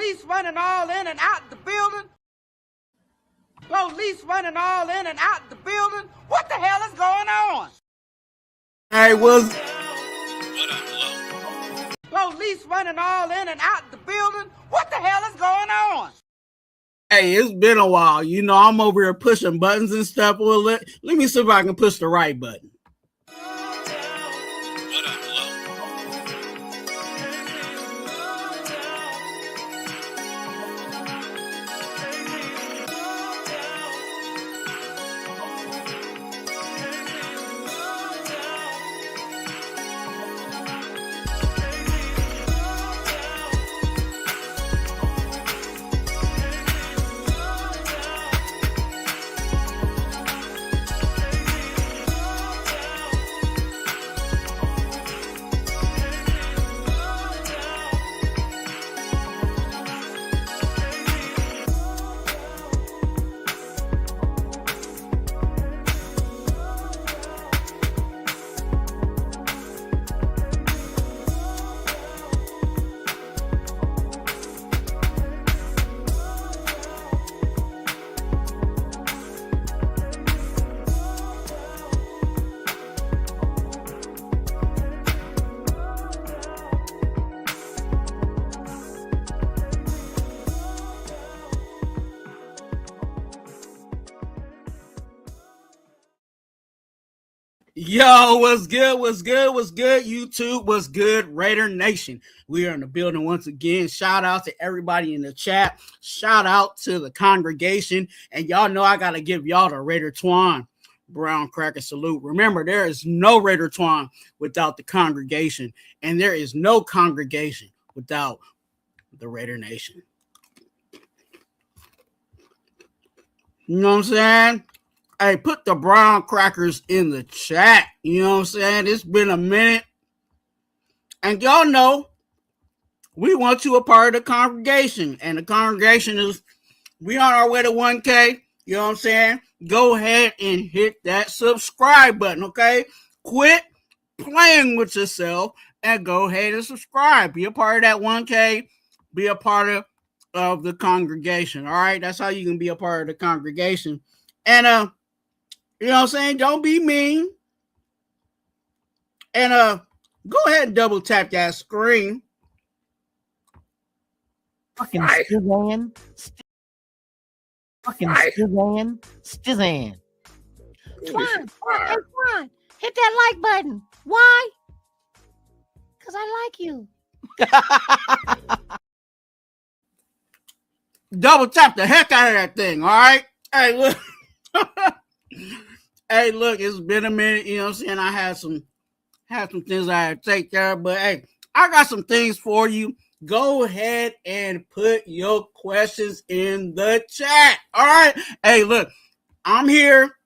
Police running all in and out the building. Police running all in and out the building. What the hell is going on? Hey, was Police running all in and out the building. What the hell is going on? Hey, it's been a while. You know, I'm over here pushing buttons and stuff. Well, let me see if I can push the right button. Yo, what's good, YouTube? What's good, Raider Nation? We are in the building once again. Shout out to everybody in the chat. Shout out to the congregation. And y'all know I got to give y'all the Raider Twuan brown cracker salute. Remember, there is no Raider Twuan without the congregation. And there is no congregation without the Raider Nation. You know what I'm saying? Hey, put the brown crackers in the chat. You know what I'm saying? It's been a minute. And y'all know we want you a part of the congregation. And the congregation is, we on our way to 1K. You know what I'm saying? Go ahead and hit that subscribe button, okay? Quit playing with yourself and go ahead and subscribe. Be a part of that 1K. Be a part of the congregation, all right? That's how you can be a part of the congregation. And, you know what I'm saying? Don't be mean. And go ahead and double tap that screen. Fucking Stizan. Fucking Stizan. Stizan. Twuan, hey Twuan, hit that like button. Why? Because I like you. Double tap the heck out of that thing, all right? Hey, look. Hey, look, it's been a minute, you know what I'm saying? I had some things I had to take care of, but hey, I got some things for you. Go ahead and put your questions in the chat. All right. Hey, look, I'm here.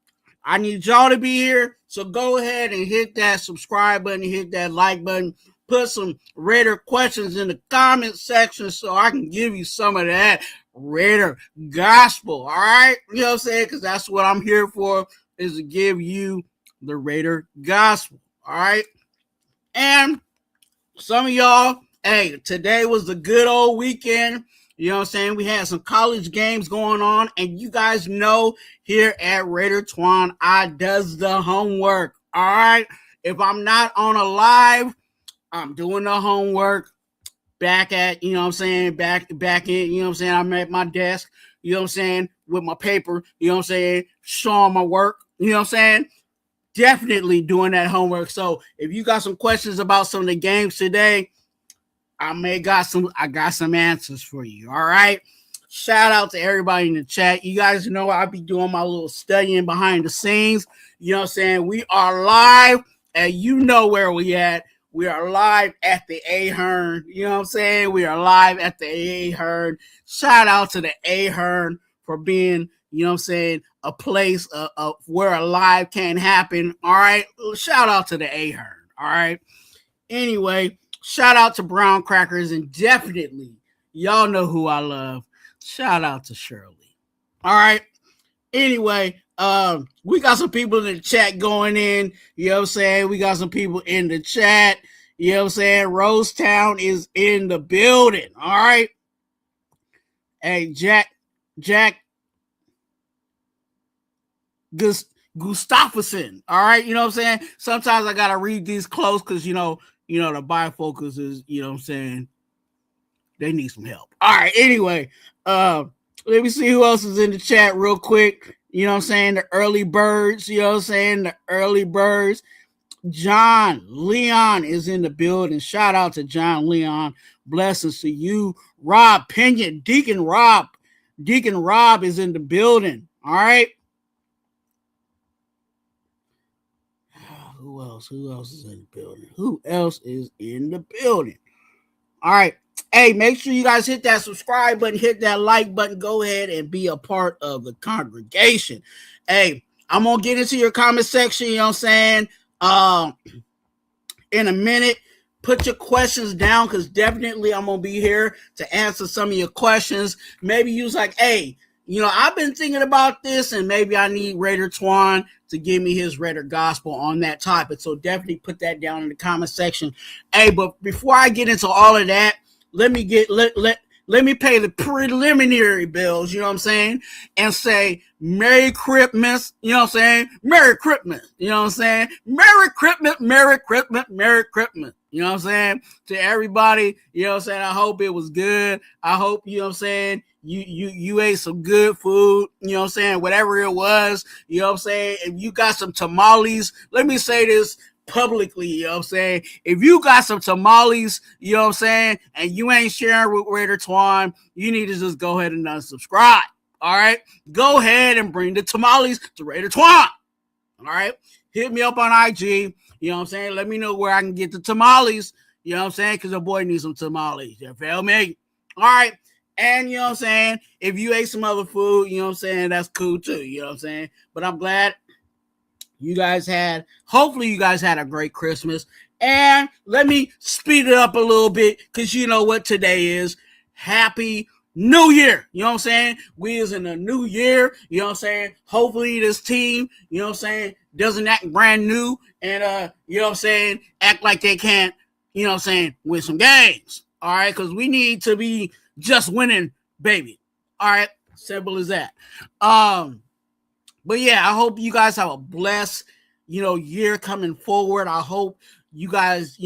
I need y'all to be here. So go ahead and hit that subscribe button, hit that like button, put some Raider questions in the comment section so I can give you some of that Raider gospel. All right. You know what I'm saying? Because that's what I'm here for, is to give you the Raider gospel. All right. And some of y'all, hey, today was a good old weekend. You know what I'm saying? We had some college games going on. And you guys know here at Raider Twuan, I does the homework. All right. If I'm not on a live, I'm doing the homework back at, you know what I'm saying, back in, you know what I'm saying, I'm at my desk, you know what I'm saying, with my paper, you know what I'm saying, showing my work, you know what I'm saying, definitely doing that homework. So if you got some questions about some of the games today, I got some answers for you, all right? Shout out to everybody in the chat. You guys know I be doing my little studying behind the scenes, you know what I'm saying, we are live, and you know where we at. We are live at the Ahern. You know what I'm saying? We are live at the Ahern. Shout out to the Ahern for being, you know what I'm saying, a place where a live can happen. All right. Shout out to the Ahern. All right. Anyway, shout out to Brown Crackers, and definitely, y'all know who I love. Shout out to Shirley. All right. Anyway, we got some people in the chat going in, you know what I'm saying? We got some people in the chat, you know what I'm saying? Rosetown is in the building, all right? Hey, Jack Gustafsson. All right, you know what I'm saying? Sometimes I gotta read these close because the bifocus is, what I'm saying, they need some help. All right, anyway, let me see who else is in the chat real quick. You know what I'm saying? The early birds, the early birds. John Leon is in the building. Shout out to John Leon. Blessings to you. Rob Pinion, Deacon Rob is in the building. All right. Who else is in the building? All right. Hey, make sure you guys hit that subscribe button, hit that like button. Go ahead and be a part of the congregation. Hey, I'm going to get into your comment section, you know what I'm saying, in a minute. Put your questions down because definitely I'm going to be here to answer some of your questions. Maybe you was like, hey, I've been thinking about this and maybe I need Raider Twuan to give me his Raider gospel on that topic. So definitely put that down in the comment section. Hey, but before I get into all of that, let me pay the preliminary bills, you know what I'm saying? And say Merry Christmas, you know what I'm saying? Merry Christmas, you know what I'm saying? Merry Christmas, Merry Christmas, Merry Christmas. You know what I'm saying? To everybody, you know what I'm saying? I hope it was good. I hope, you know what I'm saying, you ate some good food, you know what I'm saying? Whatever it was, you know what I'm saying? If you got some tamales, let me say this publicly, you know what I'm saying? If you got some tamales, you know what I'm saying, and you ain't sharing with Raider Twuan, you need to just go ahead and unsubscribe. All right? Go ahead and bring the tamales to Raider Twuan. All right? Hit me up on IG. You know what I'm saying? Let me know where I can get the tamales. You know what I'm saying? Because the boy needs some tamales. You feel me? All right. And you know what I'm saying? If you ate some other food, you know what I'm saying? That's cool too. You know what I'm saying? But I'm glad hopefully you guys had a great Christmas. And let me speed it up a little bit because you know what today is. Happy New Year. You know what I'm saying? We is in a new year. You know what I'm saying? Hopefully this team, you know what I'm saying, doesn't act brand new and, you know what I'm saying, act like they can't, you know what I'm saying, win some games. All right? Because we need to be just winning, baby. All right? Simple as that. But yeah, I hope you guys have a blessed, year coming forward. I hope you guys,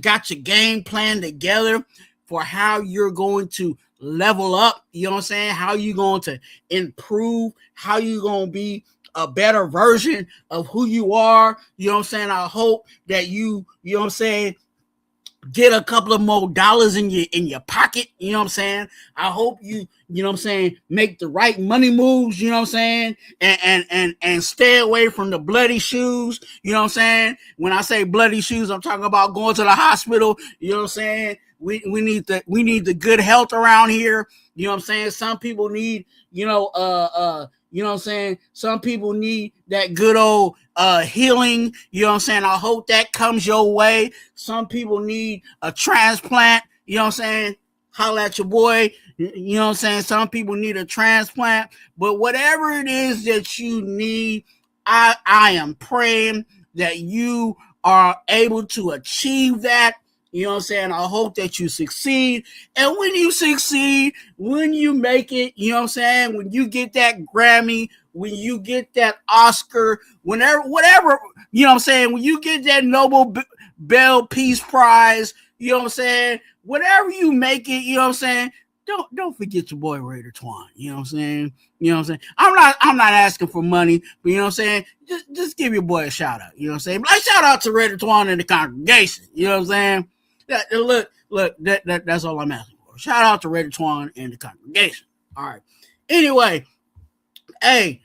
got your game plan together for how you're going to level up, you know what I'm saying? How you going to improve, how you going to be a better version of who you are, you know what I'm saying? I hope that you know what I'm saying, get a couple of more dollars in your pocket, you know what I'm saying? I hope you know what I'm saying, make the right money moves, you know what I'm saying? And stay away from the bloody shoes, you know what I'm saying? When I say bloody shoes, I'm talking about going to the hospital, you know what I'm saying? We need the good health around here, you know what I'm saying? Some people need, you know what I'm saying? Some people need that good old healing. You know what I'm saying? I hope that comes your way. Some people need a transplant. You know what I'm saying? Holla at your boy. You know what I'm saying? Some people need a transplant. But whatever it is that you need, I am praying that you are able to achieve that. You know what I'm saying? I hope that you succeed. And when you succeed, when you make it, you know what I'm saying? When you get that Grammy, when you get that Oscar, whatever, you know what I'm saying? When you get that Nobel Peace Prize, you know what I'm saying? Whatever you make it, you know what I'm saying? Don't forget your boy Raider Twuan. You know what I'm saying? You know what I'm saying? I'm not asking for money, but you know what I'm saying? Just give your boy a shout out. You know what I'm saying? Like shout out to Raider Twuan and the congregation. You know what I'm saying? Look, that's all I'm asking for. Shout out to Raider Twuan and the congregation. All right. Anyway, hey,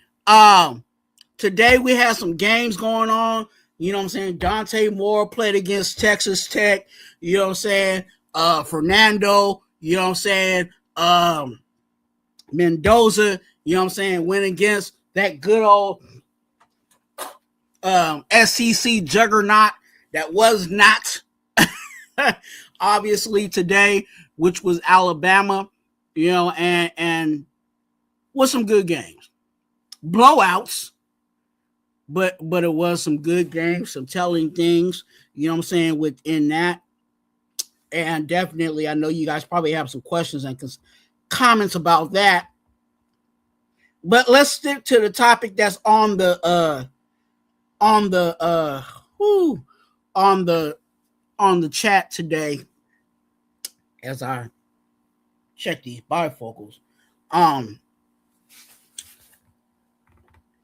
today we had some games going on. You know what I'm saying? Dante Moore played against Texas Tech. You know what I'm saying? Fernando, you know what I'm saying? Mendoza, you know what I'm saying? Went against that good old SEC juggernaut that was not obviously today, which was Alabama, you know, and was some good games. Blowouts, but it was some good games, some telling things, you know what I'm saying, within that. And definitely, I know you guys probably have some questions comments about that. But let's stick to the topic that's on the chat today as I check these bifocals.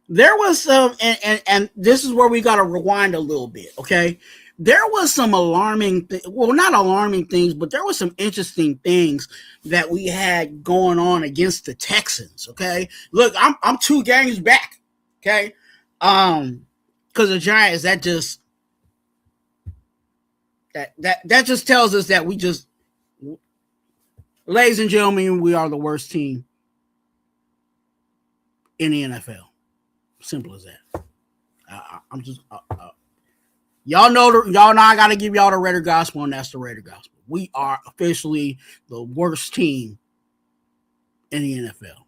There was some, and this is where we got to rewind a little bit, okay? There was some alarming, not alarming things, but there was some interesting things that we had going on against the Texans, okay? Look, I'm 2 games back, okay? Because the Giants, that just tells us that we just, ladies and gentlemen, we are the worst team in the NFL. Simple as that. I'm just y'all know I gotta give y'all the Raider gospel, and that's the Raider gospel. We are officially the worst team in the NFL.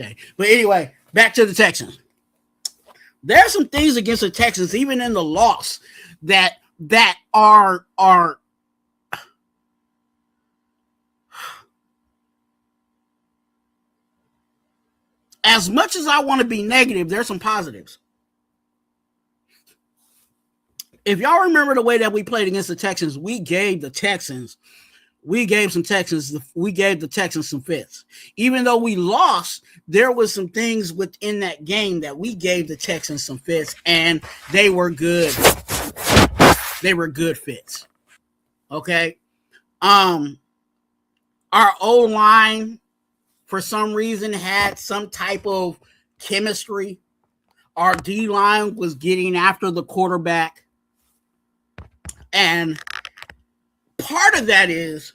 Okay, but anyway, back to the Texans. There are some things against the Texans, even in the loss, that are as much as I want to be negative, there's some positives. If y'all remember the way that we played against the Texans, we gave the Texans some fits. Even though we lost, there was some things within that game that we gave the Texans some fits, and they were good. They were good fits. Okay. Our O-line, for some reason, had some type of chemistry. Our D-line was getting after the quarterback. And part of that is,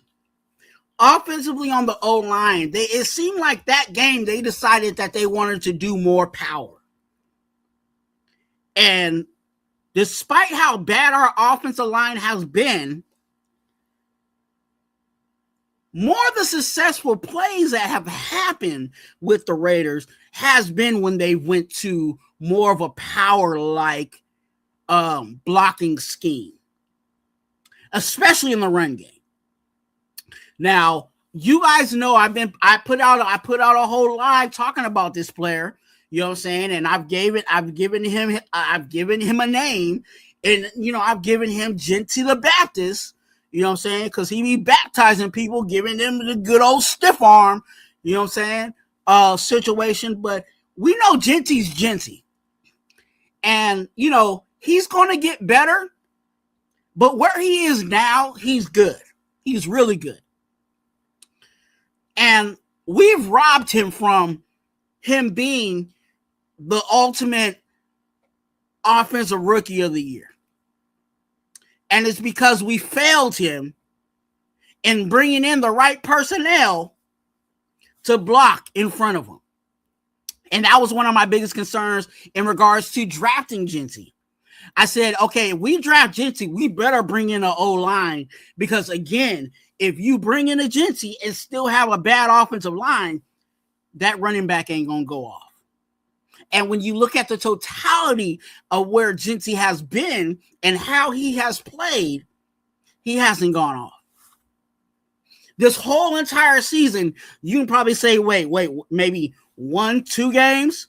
offensively on the O-line, it seemed like that game they decided that they wanted to do more power. And despite how bad our offensive line has been, more of the successful plays that have happened with the Raiders has been when they went to more of a power-like blocking scheme, especially in the run game. Now, you guys know I put out a whole live talking about this player, you know what I'm saying, and I've given him a name, and I've given him Genty the Baptist. You know what I'm saying? Because he be baptizing people, giving them the good old stiff arm, you know what I'm saying, situation. But we know Genty's Genty. And, he's going to get better. But where he is now, he's good. He's really good. And we've robbed him from him being the ultimate offensive rookie of the year. And it's because we failed him in bringing in the right personnel to block in front of him. And that was one of my biggest concerns in regards to drafting Genty. I said, okay, if we draft Genty, we better bring in an O-line, because, again, if you bring in a Genty and still have a bad offensive line, that running back ain't going to go off. And when you look at the totality of where Genty has been and how he has played, he hasn't gone off. This whole entire season, you can probably say, wait, maybe 1-2 games.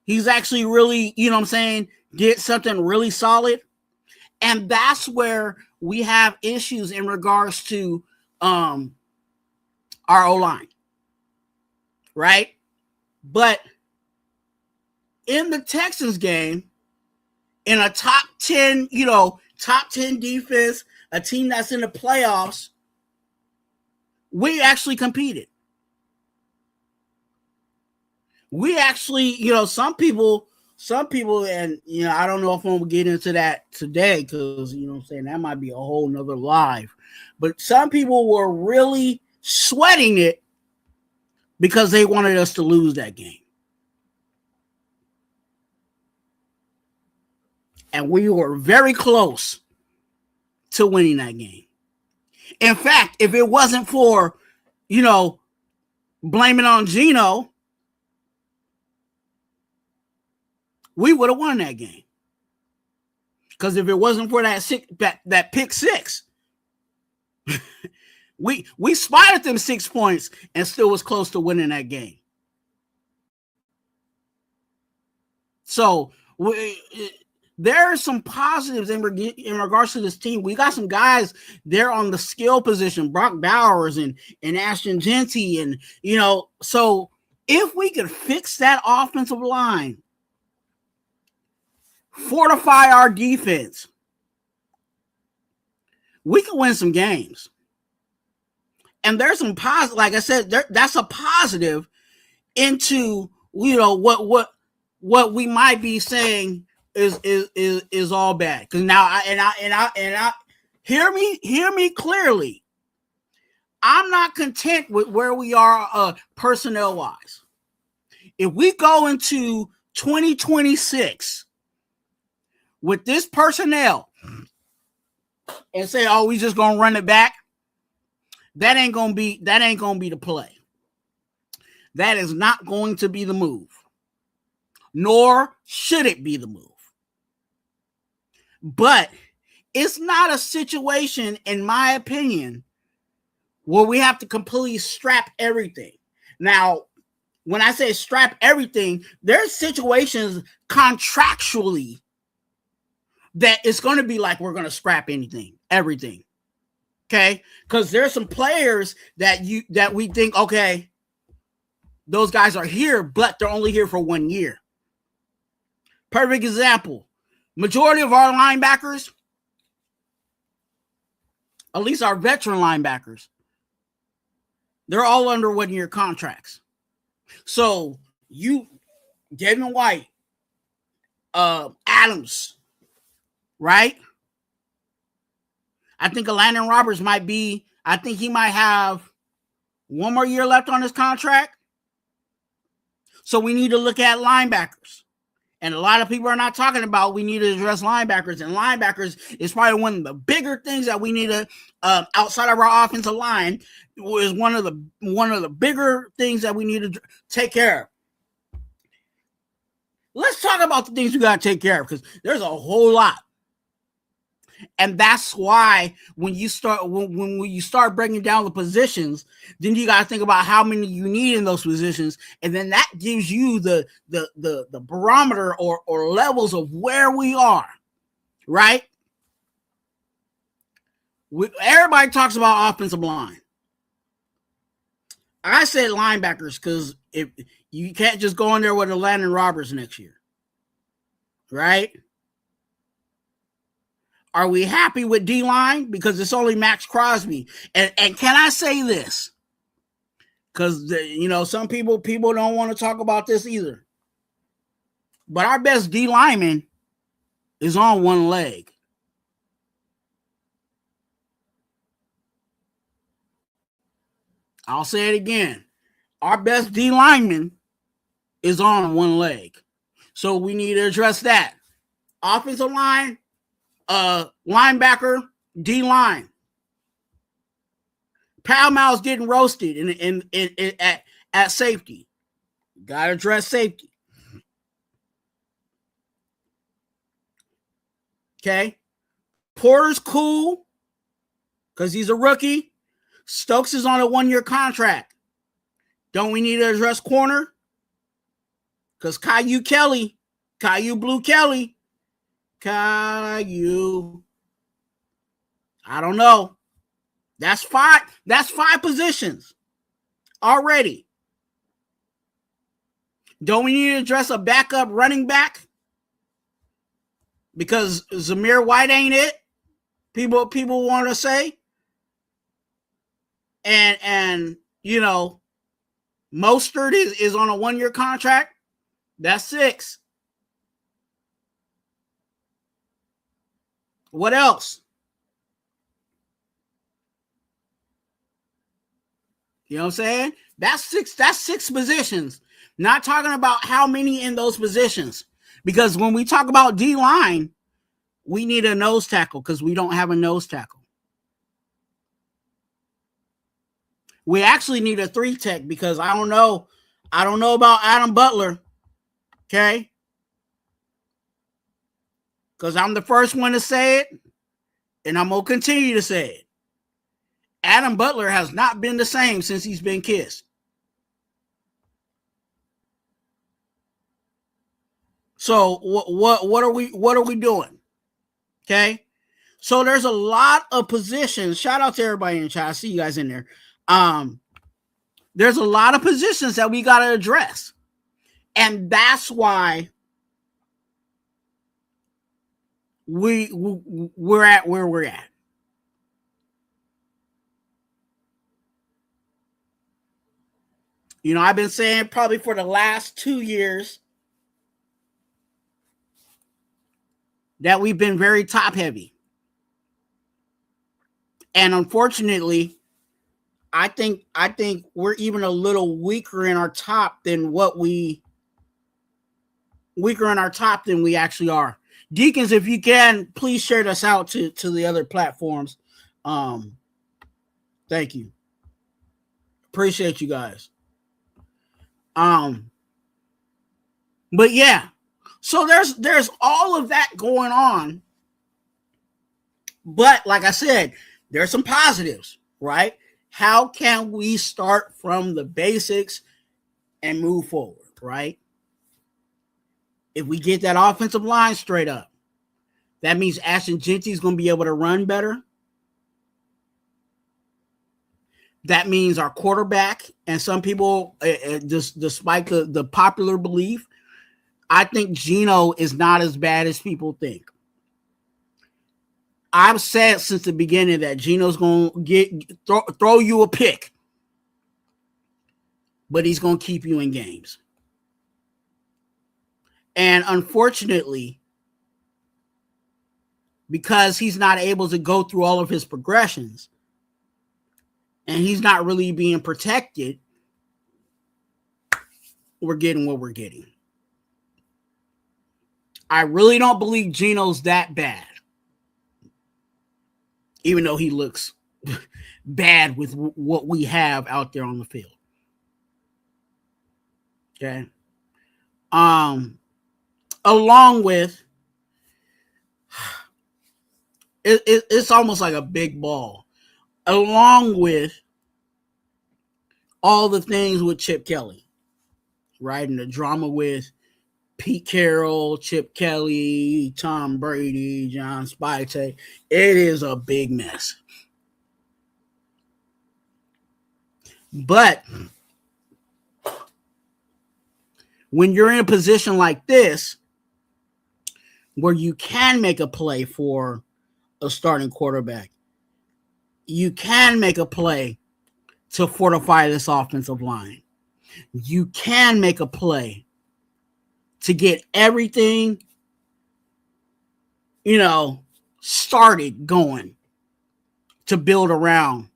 He's actually really, did something really solid. And that's where we have issues in regards to our O-line. Right? But in the Texans game, in a top 10 defense, a team that's in the playoffs, we actually competed. We actually, some people, and, I don't know if I'm going to get into that today, because, that might be a whole nother live. But some people were really sweating it because they wanted us to lose that game. And we were very close to winning that game. In fact, if it wasn't for, blaming on Geno, we would have won that game. Because if it wasn't for that pick six, We spotted them 6 points and still was close to winning that game. So there are some positives in regards to this team. We got some guys there on the skill position, Brock Bowers and Ashton Genty, and so if we could fix that offensive line, fortify our defense, we can win some games. And there's some positive, like I said, that's a positive into what we might be saying is all bad. Because now I hear me clearly. I'm not content with where we are personnel wise. If we go into 2026 with this personnel and say, "Oh, we just gonna run it back," that ain't gonna be the play. That is not going to be the move, nor should it be the move. But it's not a situation, in my opinion, where we have to completely strap everything. Now, when I say strap everything, there's situations contractually that it's going to be like we're going to scrap everything. Okay? Because there's some players that we think, okay, those guys are here, but they're only here for 1 year. Perfect example. Majority of our linebackers, at least our veteran linebackers, they're all under 1 year contracts. So Devin White, Adams, right? I think Landon Roberts he might have 1 more year left on his contract. So we need to look at linebackers. And a lot of people are not talking about we need to address linebackers. And linebackers is probably one of the bigger things that we need to, outside of our offensive line, is one of the bigger things that we need to take care of. Let's talk about the things we got to take care of, because there's a whole lot. And that's why when you start breaking down the positions, then you got to think about how many you need in those positions, and then that gives you the barometer or levels of where we are, right? Everybody talks about offensive line. I said linebackers because if you can't just go in there with a Landon Roberts next year, right? Are we happy with D-line? Because it's only Max Crosby. And can I say this? Because, some people don't want to talk about this either. But our best D-lineman is on 1 leg. I'll say it again. Our best D-lineman is on 1 leg. So we need to address that. Offensive line, linebacker, D-line. Palmau's getting roasted at safety. Got to address safety. Okay. Porter's cool because he's a rookie. Stokes is on a 1 year contract. Don't we need to address corner? Because Caillou Blue Kelly, Caillou, I don't know. That's 5 positions already. Don't we need to address a backup running back? Because Zamir White ain't it. People want to say. And Mostert is on a 1 year contract. That's 6. What else? You know what I'm saying? That's 6 positions. Not talking about how many in those positions. Because when we talk about D-line, we need a nose tackle because we don't have a nose tackle. We actually need a 3 tech because I don't know about Adam Butler. Okay? Because I'm the first one to say it, and I'm going to continue to say it. Adam Butler has not been the same since he's been kissed. So what are we doing? Okay. So there's a lot of positions. Shout out to everybody in chat. I see you guys in there. There's a lot of positions that we got to address. And that's why we're at where we're at. You know, I've been saying probably for the last 2 years that we've been very top heavy. And unfortunately, I think we're even a little weaker in our top than we actually are. Deacons, if you can, please share this out to the other platforms. Thank you. Appreciate you guys. But yeah, so there's all of that going on. But like I said, there's some positives, right? How can we start from the basics and move forward, right? If we get that offensive line straight up, that means Ashton Genty is going to be able to run better. That means our quarterback, and some people, just despite the popular belief, I think Geno is not as bad as people think. I've said since the beginning that Geno's going to throw you a pick, but he's going to keep you in games. And unfortunately, because he's not able to go through all of his progressions and he's not really being protected, we're getting what we're getting. I really don't believe Geno's that bad, even though he looks bad with what we have out there on the field. Okay. Along with, it's almost like a big ball. Along with all the things with Chip Kelly, right? And the drama with Pete Carroll, Chip Kelly, Tom Brady, John Spite. It is a big mess. But when you're in a position like this, where you can make a play for a starting quarterback, you can make a play to fortify this offensive line. You can make a play to get everything, started going to build around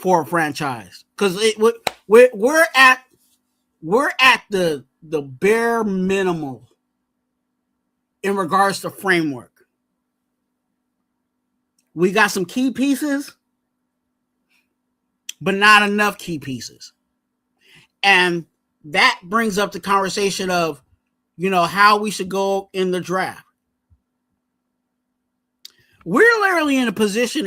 for a franchise. Because we're at the bare minimum in regards to framework. We got some key pieces, but not enough key pieces. And that brings up the conversation of, how we should go in the draft. We're literally in a position,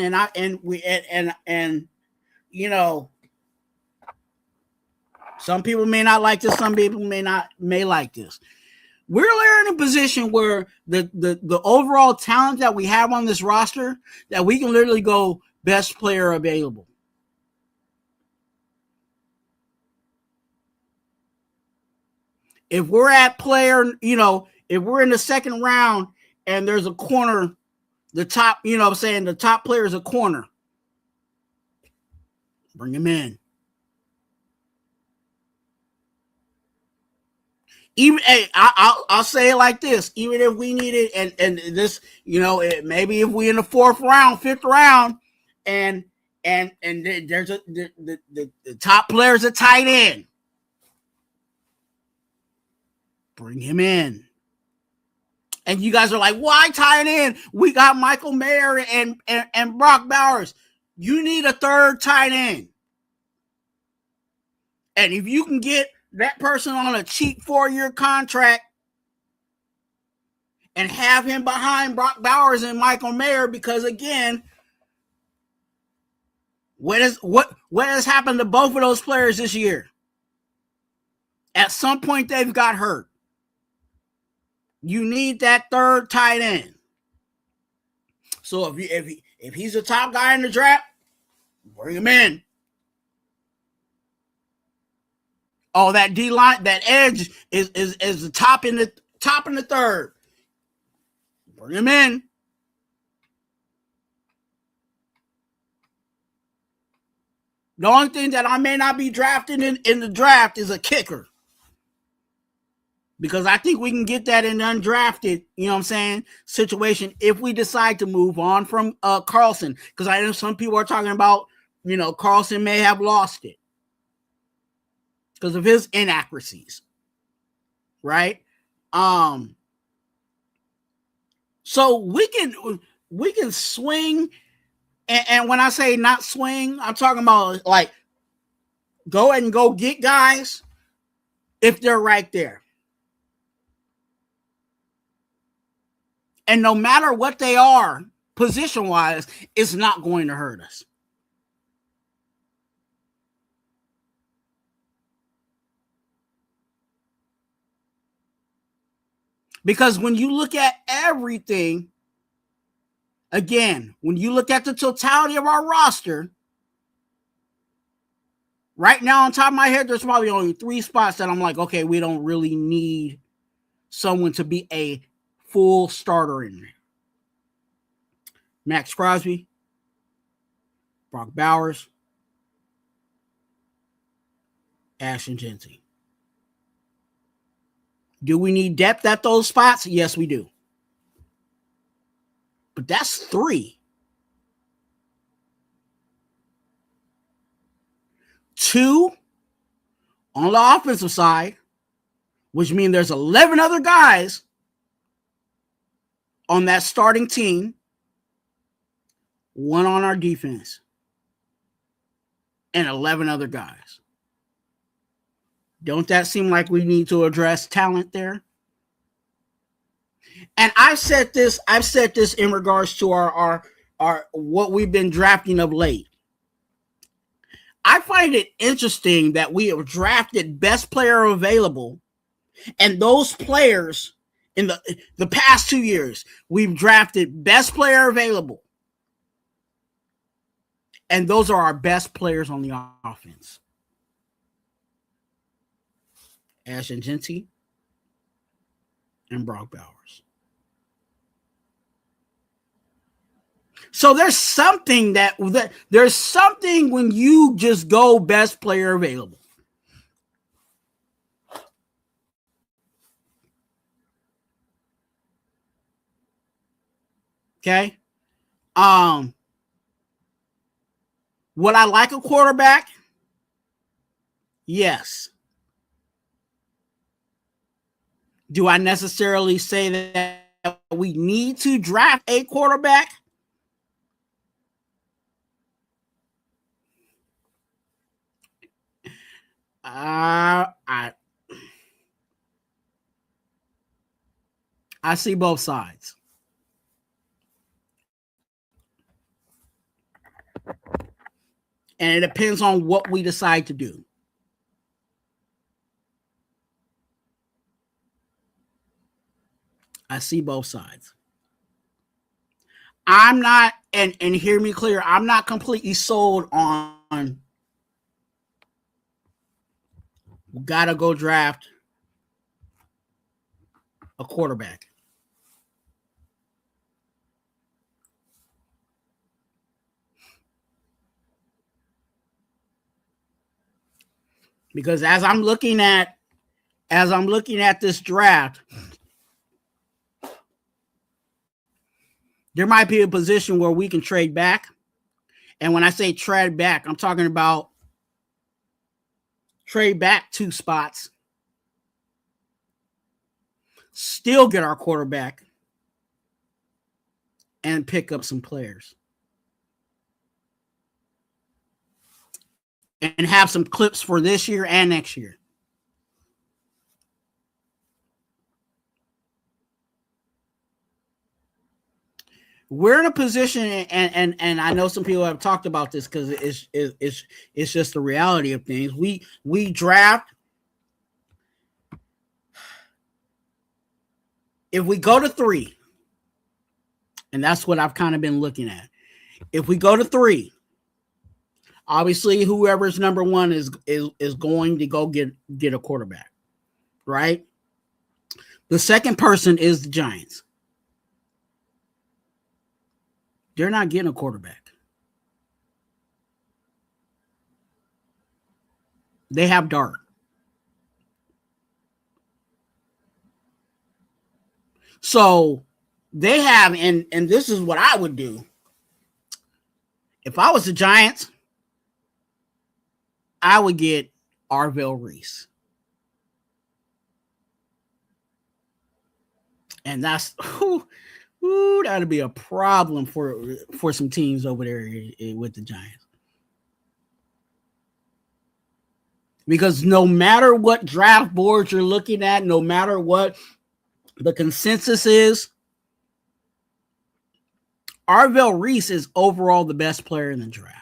some people may not like this, some people may like this. We're literally in a position where the overall talent that we have on this roster, that we can literally go best player available. If we're at player, if we're in the second round and there's a corner, the top, the top player is a corner, bring him in. Even, hey, I'll say it like this: even if we need it, and this, maybe if we in the fourth round, fifth round, and there's the top player's a tight end, bring him in. And you guys are like, why tight end? We got Michael Mayer and Brock Bowers. You need a third tight end, and if you can get that person on a cheap 4-year contract and have him behind Brock Bowers and Michael Mayer, because again, What has happened to both of those players this year? At some point, they've got hurt. You need that third tight end. So if he's the top guy in the draft, bring him in. Oh, that D line, that edge is the top in the third. Bring him in. The only thing that I may not be drafting in the draft is a kicker. Because I think we can get that in undrafted, you know what I'm saying, situation if we decide to move on from Carlson. Because I know some people are talking about, you know, Carlson may have lost it because of his inaccuracies. Right? So we can swing, and when I say not swing, I'm talking about like go ahead and go get guys if they're right there. And no matter what they are, position-wise, it's not going to hurt us. Because when you look at everything, again, when you look at the totality of our roster, right now on top of my head, there's probably only 3 spots that I'm like, okay, we don't really need someone to be a full starter in there. Max Crosby, Brock Bowers, Ashton Jeanty. Do we need depth at those spots? Yes, we do. But that's 3. 2 on the offensive side, which means there's 11 other guys on that starting team. 1 on our defense. And 11 other guys. Don't that seem like we need to address talent there? And I've said this in regards to our what we've been drafting of late. I find it interesting that we have drafted best player available, and those players in the past 2 years, we've drafted best player available. And those are our best players on the offense. Ashton Jeanty and Brock Bowers. So there's something there's something when you just go best player available. Okay. Would I like a quarterback? Yes. Do I necessarily say that we need to draft a quarterback? I see both sides. And it depends on what we decide to do. I see both sides. I'm not, and hear me clear, I'm not completely sold on we gotta go draft a quarterback. Because as I'm looking at this draft, there might be a position where we can trade back. And when I say trade back, I'm talking about trade back 2 spots, still get our quarterback, and pick up some players. And have some clips for this year and next year. we're in a position, and I know some people have talked about this because it's just the reality of things. We draft. If we go to 3, and that's what I've kind of been looking at. If we go to 3, obviously whoever's number 1 is going to go get a quarterback, right? The second person is the Giants. They're not getting a quarterback. They have Dart. So they have, and this is what I would do. If I was the Giants, I would get Arvell Reese. And that's that'd be a problem for some teams over there with the Giants. Because no matter what draft boards you're looking at, no matter what the consensus is, Arvell Reese is overall the best player in the draft.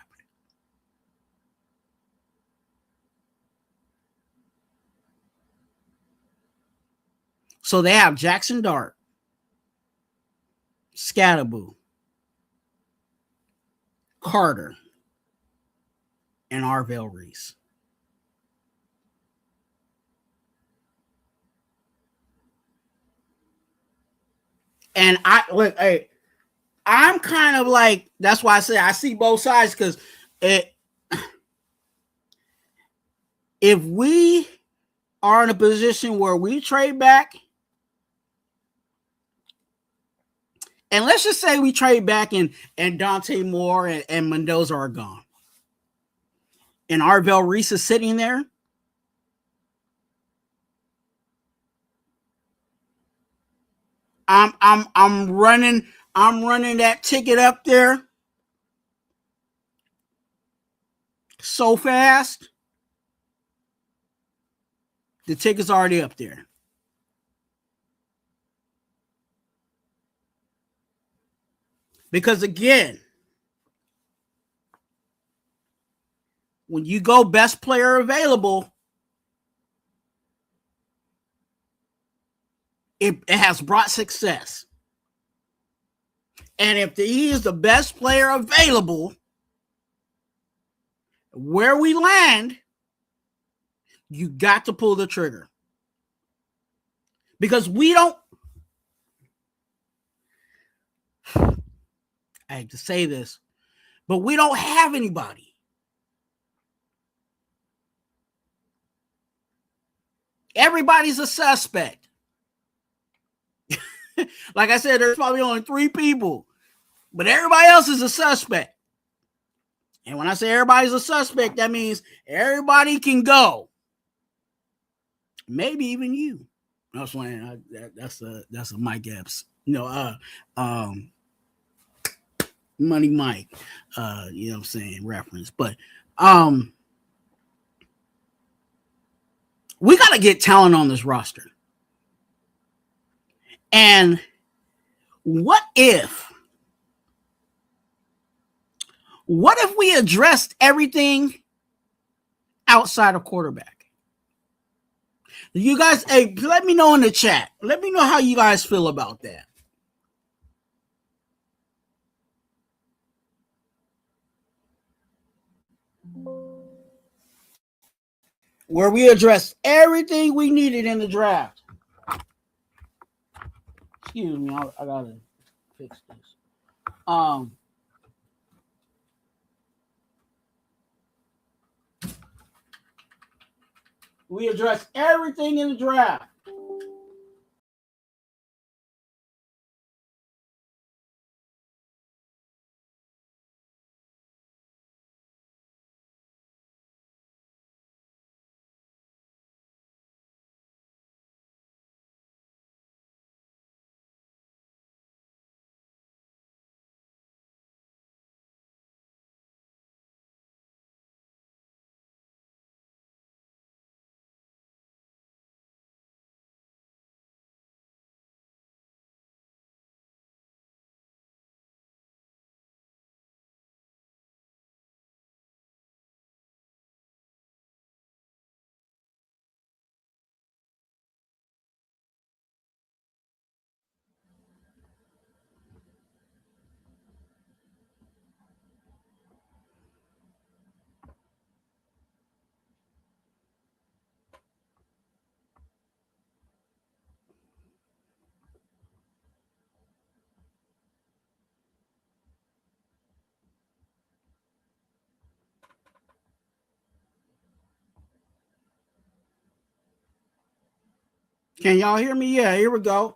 So they have Jackson Dart, Scatterboo, Carter, and Arvell Reese. And I'm kind of like, that's why I say I see both sides, because if we are in a position where we trade back, and let's just say we trade back and Dante Moore and Mendoza are gone, and Arvell Reese is sitting there, I'm running that ticket up there so fast. The ticket's already up there. Because again, when you go best player available, it has brought success. And if he is the best player available, where we land, you got to pull the trigger. Because we don't, I hate to say this, but we don't have anybody. Everybody's a suspect. Like I said, there's probably only 3 people, but everybody else is a suspect. And when I say everybody's a suspect, that means everybody can go. Maybe even you. I was playing. That's a Mike Epps. Money Mike. You know what I'm saying, reference. But we got to get talent on this roster. And what if we addressed everything outside of quarterback? You guys, hey, let me know in the chat. Let me know how you guys feel about that. Where we addressed everything we needed in the draft. Excuse me, I gotta fix this. We addressed everything in the draft. Can y'all hear me? Yeah, here we go.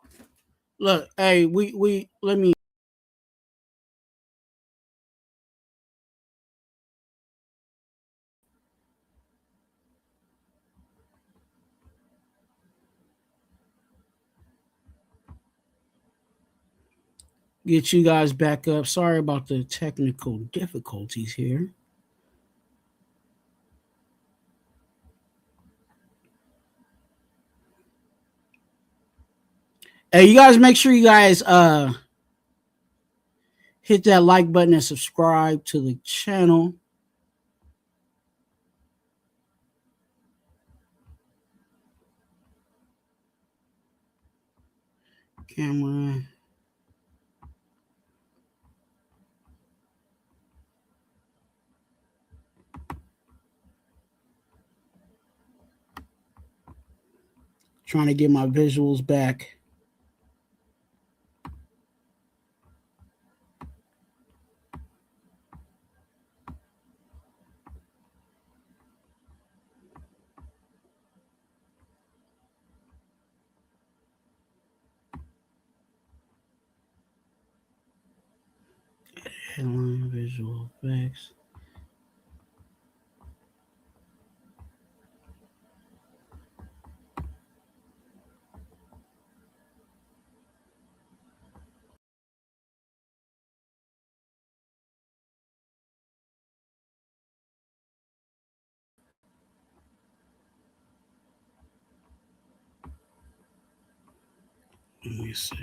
Look, hey, we let me get you guys back up. Sorry about the technical difficulties here. Hey, you guys make sure you guys hit that like button and subscribe to the channel. Camera. Trying to get my visuals back. Headline visual effects. Let me see.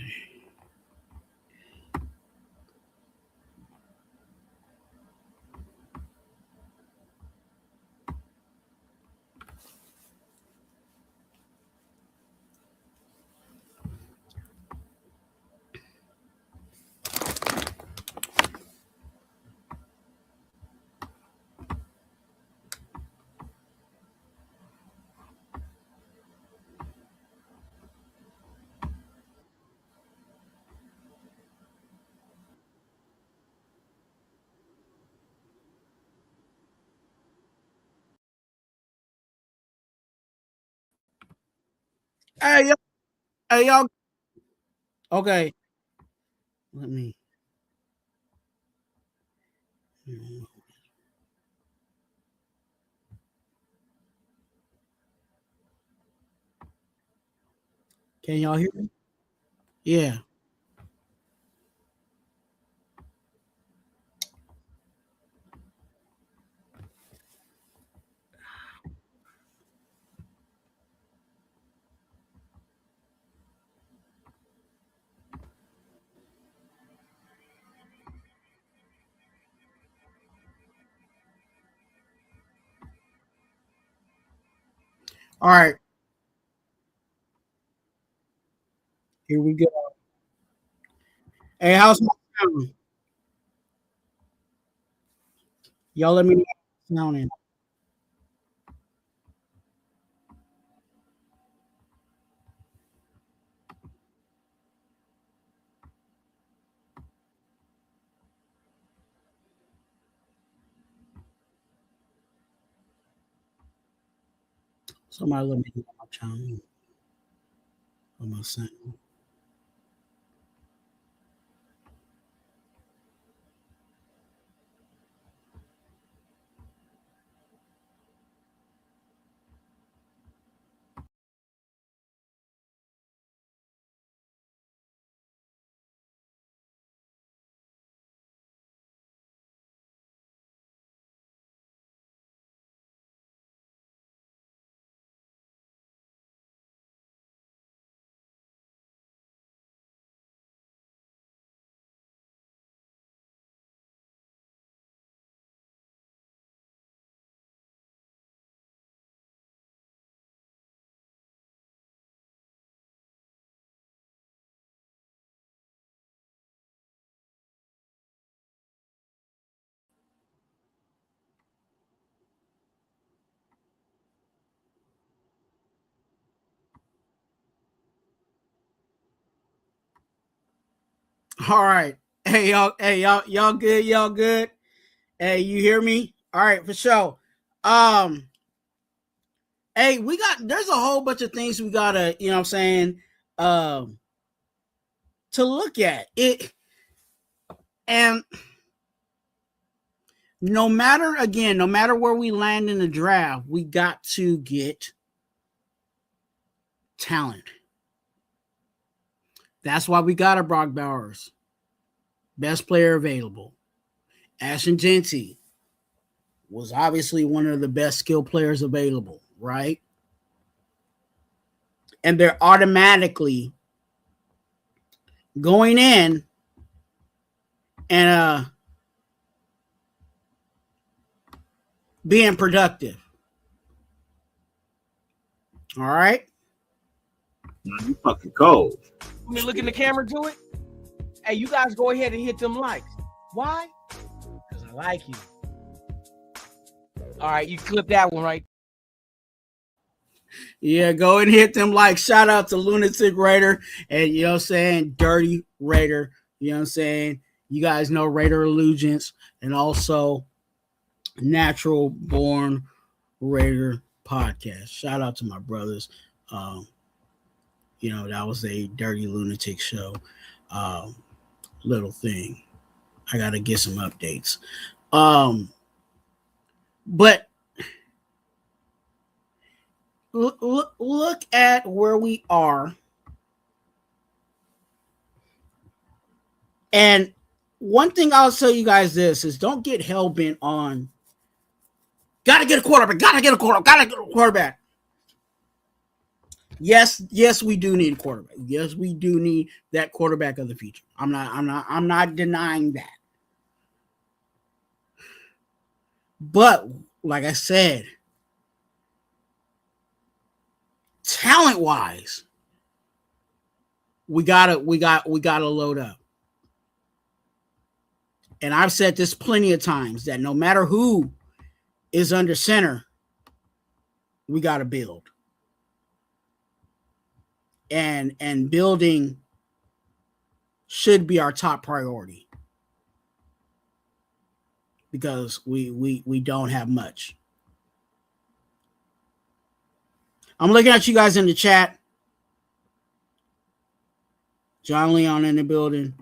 Hey, hey, y'all. Okay. Let me. Can y'all hear me? Yeah. All right. Here we go. Hey, how's my sound? Y'all let me know how it's sounding. Somebody let me know my channel. On my sound. All right. Y'all good? Y'all good? Hey, you hear me? All right, for sure. Um, Hey, there's a whole bunch of things we gotta, you know what I'm saying, to look at it. And no matter where we land in the draft, we got to get talent. That's why we got a Brock Bowers, best player available. Ashton Genty was obviously one of the best skill players available, right? And they're automatically going in and being productive. All right? You fucking cold. I mean, look in the camera to it. Hey, you guys go ahead and hit them likes. Why? Because I like you. All right, you clip that one right. Yeah, go and hit them likes. Shout out to Lunatic Raider and, you know what I'm saying, Dirty Raider. You know what I'm saying? You guys know Raider Allegiance and also Natural Born Raider Podcast. Shout out to my brothers. You know, that was a Dirty Lunatic show. Little thing. I got to get some updates. But look at where we are. And one thing I'll tell you guys this is don't get hell-bent on gotta get a quarterback. Yes, we do need a quarterback. Yes, we do need that quarterback of the future. I'm not denying that. But like I said, talent-wise, we gotta load up. And I've said this plenty of times that no matter who is under center, we gotta build. And building should be our top priority because we don't have much. I'm looking at you guys in the chat. John Leon in the building.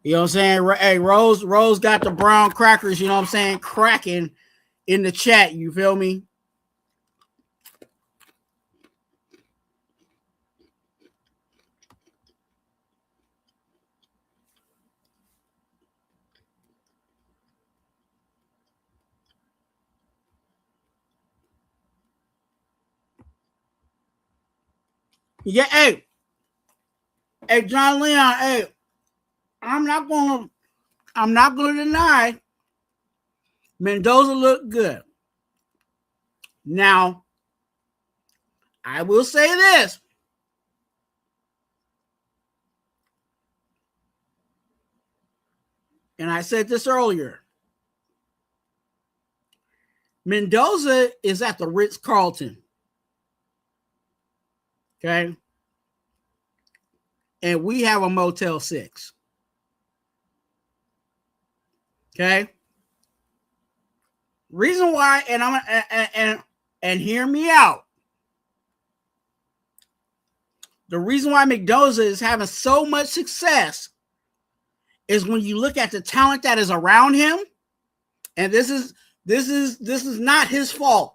You know what I'm saying? Hey, Rose got the brown crackers, you know what I'm saying, cracking in the chat. You feel me? Yeah, hey, John Leon, hey, I'm not gonna deny Mendoza looked good. Now, I will say this. And I said this earlier. Mendoza is at the Ritz-Carlton. Okay. And we have a Motel 6. Okay. Reason why, and hear me out. The reason why Mendoza is having so much success is when you look at the talent that is around him, and this is not his fault.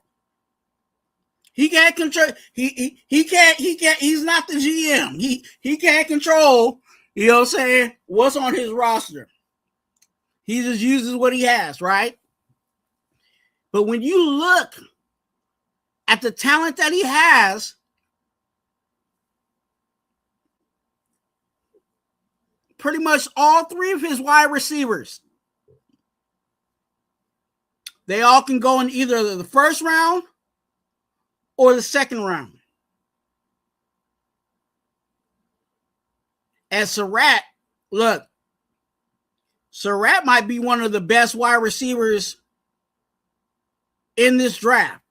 He can't control. He can't. He's not the GM. He can't control. You know what I'm saying? What's on his roster? He just uses what he has, right? But when you look at the talent that he has, pretty much all three of his wide receivers, they all can go in either the first round or the second round. And Surratt, look, Surratt might be one of the best wide receivers in this draft.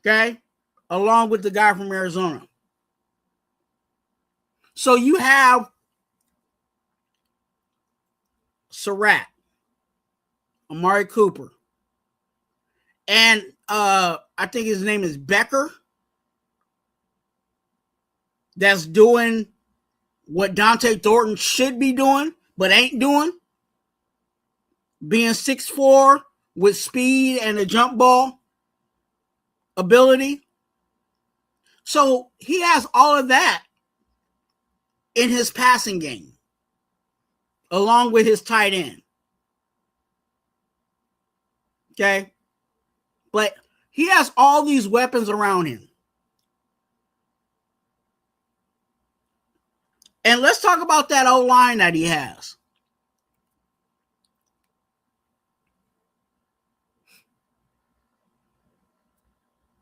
Okay? Along with the guy from Arizona. So you have Surratt, Amari Cooper, And I think his name is Becker. That's doing what Dante Thornton should be doing, but ain't doing. Being 6'4" with speed and a jump ball ability. So he has all of that in his passing game, along with his tight end. Okay? But he has all these weapons around him. And let's talk about that O-line that he has.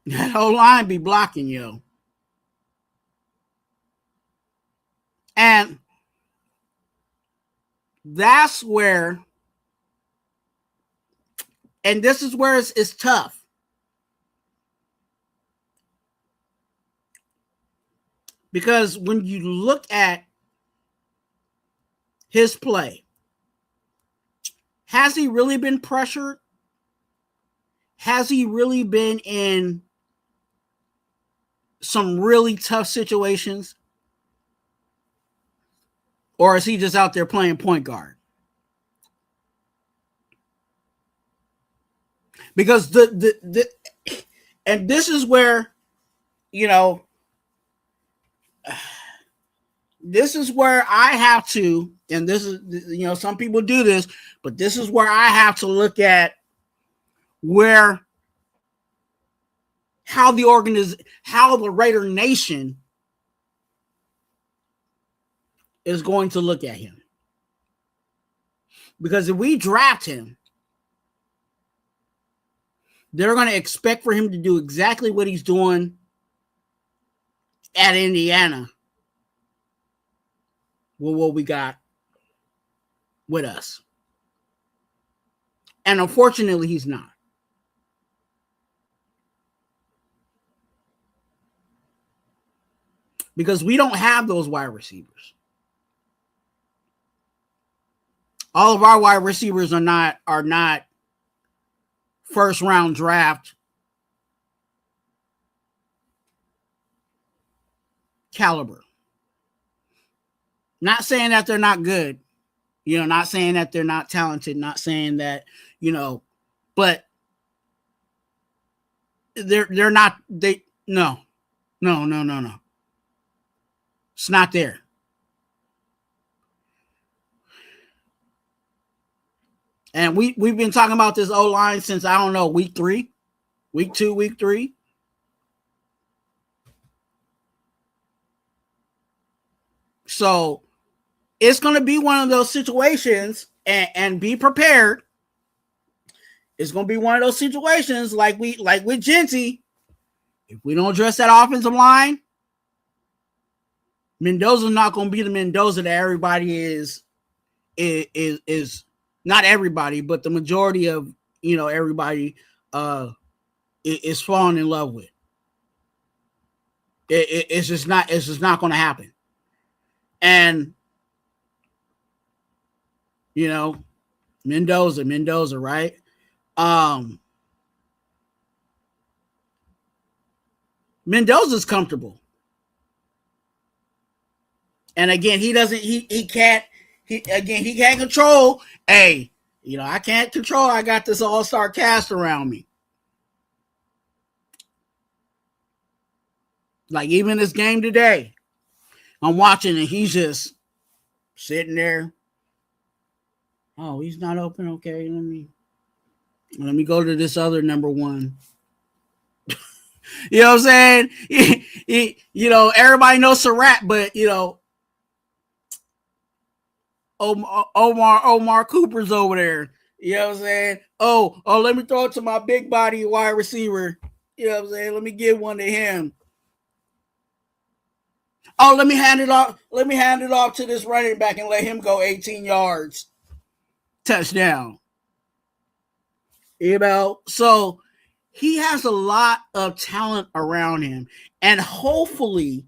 That O-line be blocking you. And that's where, and this is where it's tough. Because when you look at his play, has he really been pressured? Has he really been in some really tough situations? Or is he just out there playing point guard? Because and this is where, you know, this is where I have to, and this is, you know, some people do this, but this is where I have to look at how the Raider Nation is going to look at him. Because if we draft him, they're going to expect for him to do exactly what he's doing at Indiana with what we got with us. And unfortunately, he's not. Because we don't have those wide receivers. All of our wide receivers are not first round draft caliber. Not saying that they're not good, you know, not saying that they're not talented, not saying that, you know, but they're not, no. It's not there. And we've been talking about this O-line since, I don't know, week 2, week 3. So it's going to be one of those situations, and be prepared. It's going to be one of those situations like with Genty. If we don't address that offensive line, Mendoza's not going to be the Mendoza that everybody is not everybody, but the majority of, you know, everybody is falling in love with. It's just not going to happen. And, you know, Mendoza, right? Mendoza's comfortable. And again, he can't control. Hey, you know, I can't control. I got this all-star cast around me. Like even this game today, I'm watching and he's just sitting there. Oh, he's not open. Okay, let me go to this other number one. You know what I'm saying? You know, everybody knows Surratt, but you know, Omar Cooper's over there. You know what I'm saying? Oh, let me throw it to my big body wide receiver. You know what I'm saying? Let me give one to him. Oh, let me hand it off. Let me hand it off to this running back and let him go 18 yards. Touchdown. You know, so he has a lot of talent around him. And hopefully,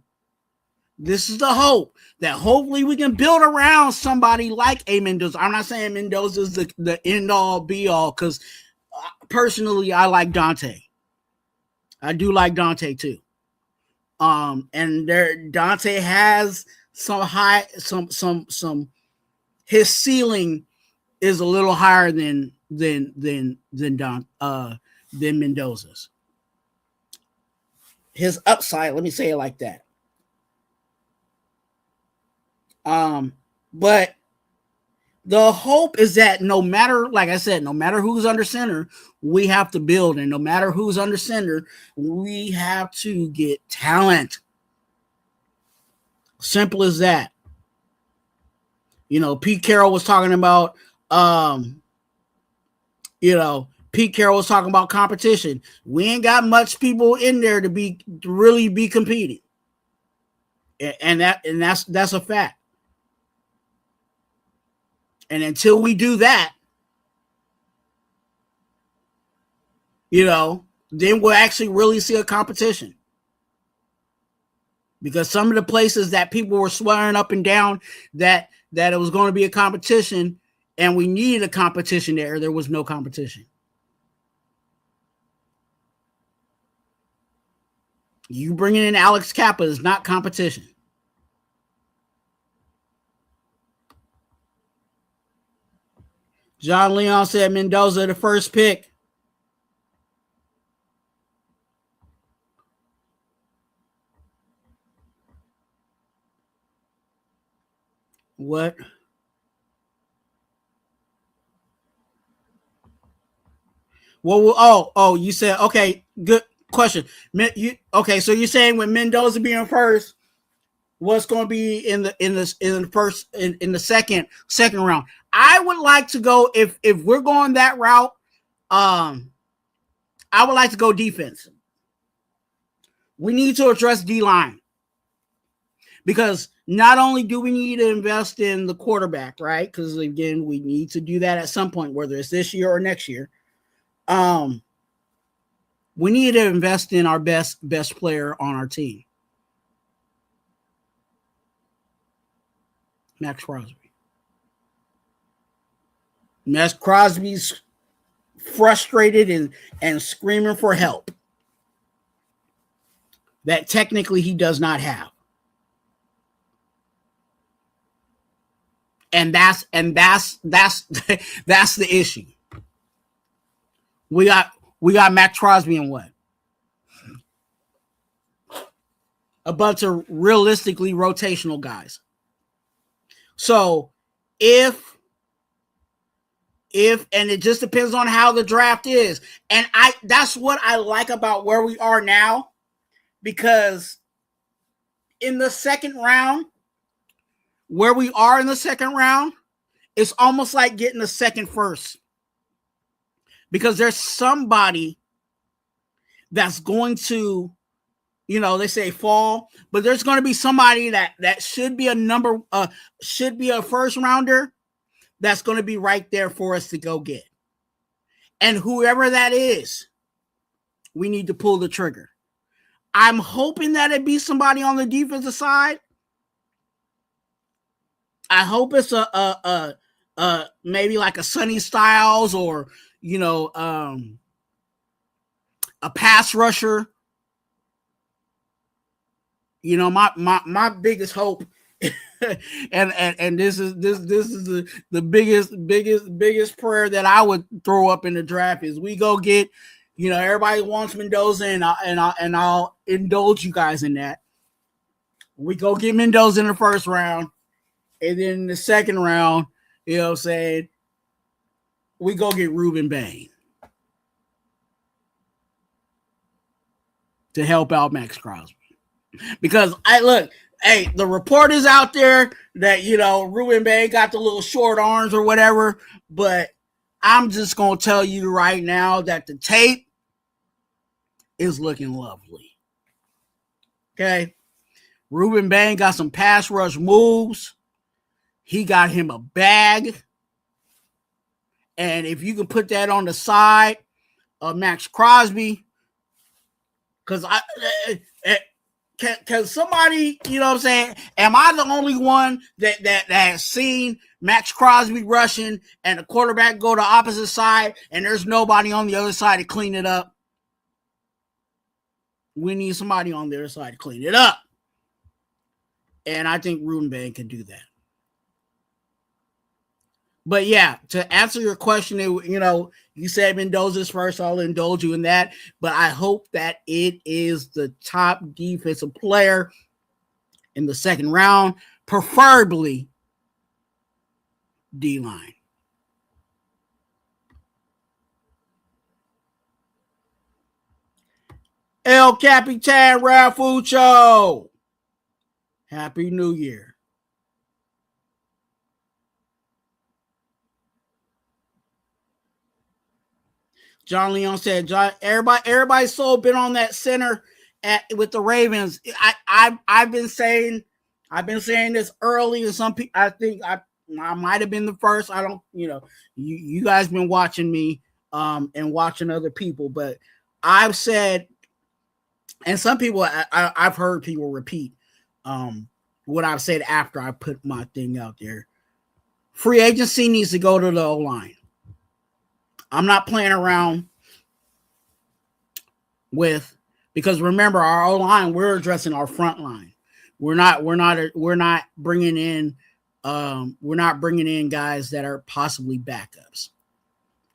this is the hope that hopefully we can build around somebody like a Mendoza. I'm not saying Mendoza is the end all be all, because personally, I like Dante. I do like Dante too. And Dante has some his ceiling is a little higher than Mendoza's. His upside, let me say it like that. But the hope is that no matter, like I said, no matter who's under center, we have to build. And no matter who's under center, we have to get talent. Simple as that. You know, Pete Carroll was talking about, Pete Carroll was talking about competition. We ain't got much people in there to really be competing. And that's a fact. And until we do that, then we'll actually really see a competition. Because some of the places that people were swearing up and down that it was going to be a competition and we needed a competition there was no competition. You bringing in Alex Kappa is not competition. John Leon said Mendoza the first pick. What? Well, you said, okay, good question. Okay, so you're saying with Mendoza being first, what's going to be in the second round? I would like to go if we're going that route. I would like to go defense. We need to address D-line because not only do we need to invest in the quarterback, right? Because again, we need to do that at some point, whether it's this year or next year. We need to invest in our best player on our team, Max Crosby. Max Crosby's frustrated and screaming for help that technically he does not have. And that's the issue. We got Max Crosby and what? A bunch of realistically rotational guys. So if and it just depends on how the draft is. And that's what I like about where we are now, because in the second round, where we are in the second round, it's almost like getting a second first. Because there's somebody that's going to, they say fall, but there's going to be somebody that should be should be a first rounder that's going to be right there for us to go get. And whoever that is, we need to pull the trigger. I'm hoping that it be somebody on the defensive side. I hope it's a maybe like a Sonny Styles or a pass rusher. My biggest hope, and this is the biggest prayer that I would throw up in the draft is we go get, everybody wants Mendoza and I'll indulge you guys in that. We go get Mendoza in the first round, and then in the second round, we go get Ruben Bain to help out Max Crosby. Because the report is out there that, Ruben Bain got the little short arms or whatever, but I'm just going to tell you right now that the tape is looking lovely. Okay. Ruben Bain got some pass rush moves. He got him a bag. And if you can put that on the side of Max Crosby, because can somebody, you know what I'm saying? Am I the only one that has seen Max Crosby rushing and the quarterback go to opposite side and there's nobody on the other side to clean it up? We need somebody on the other side to clean it up. And I think Rudenbang can do that. But yeah, to answer your question, you know, you said Mendoza's first. I'll indulge you in that. But I hope that it is the top defensive player in the second round, preferably D-line. El Capitan Rafucho. Happy New Year. John Leon said, everybody's so been on that center with the Ravens. I've been saying this early, and some people, I think I might have been the first. I don't, you know, you guys been watching me and watching other people, but I've said, and some people I've heard people repeat what I've said after I put my thing out there. Free agency needs to go to the O-line. I'm not playing around with, because remember, our O-line, we're addressing our front line. We're not bringing in guys that are possibly backups.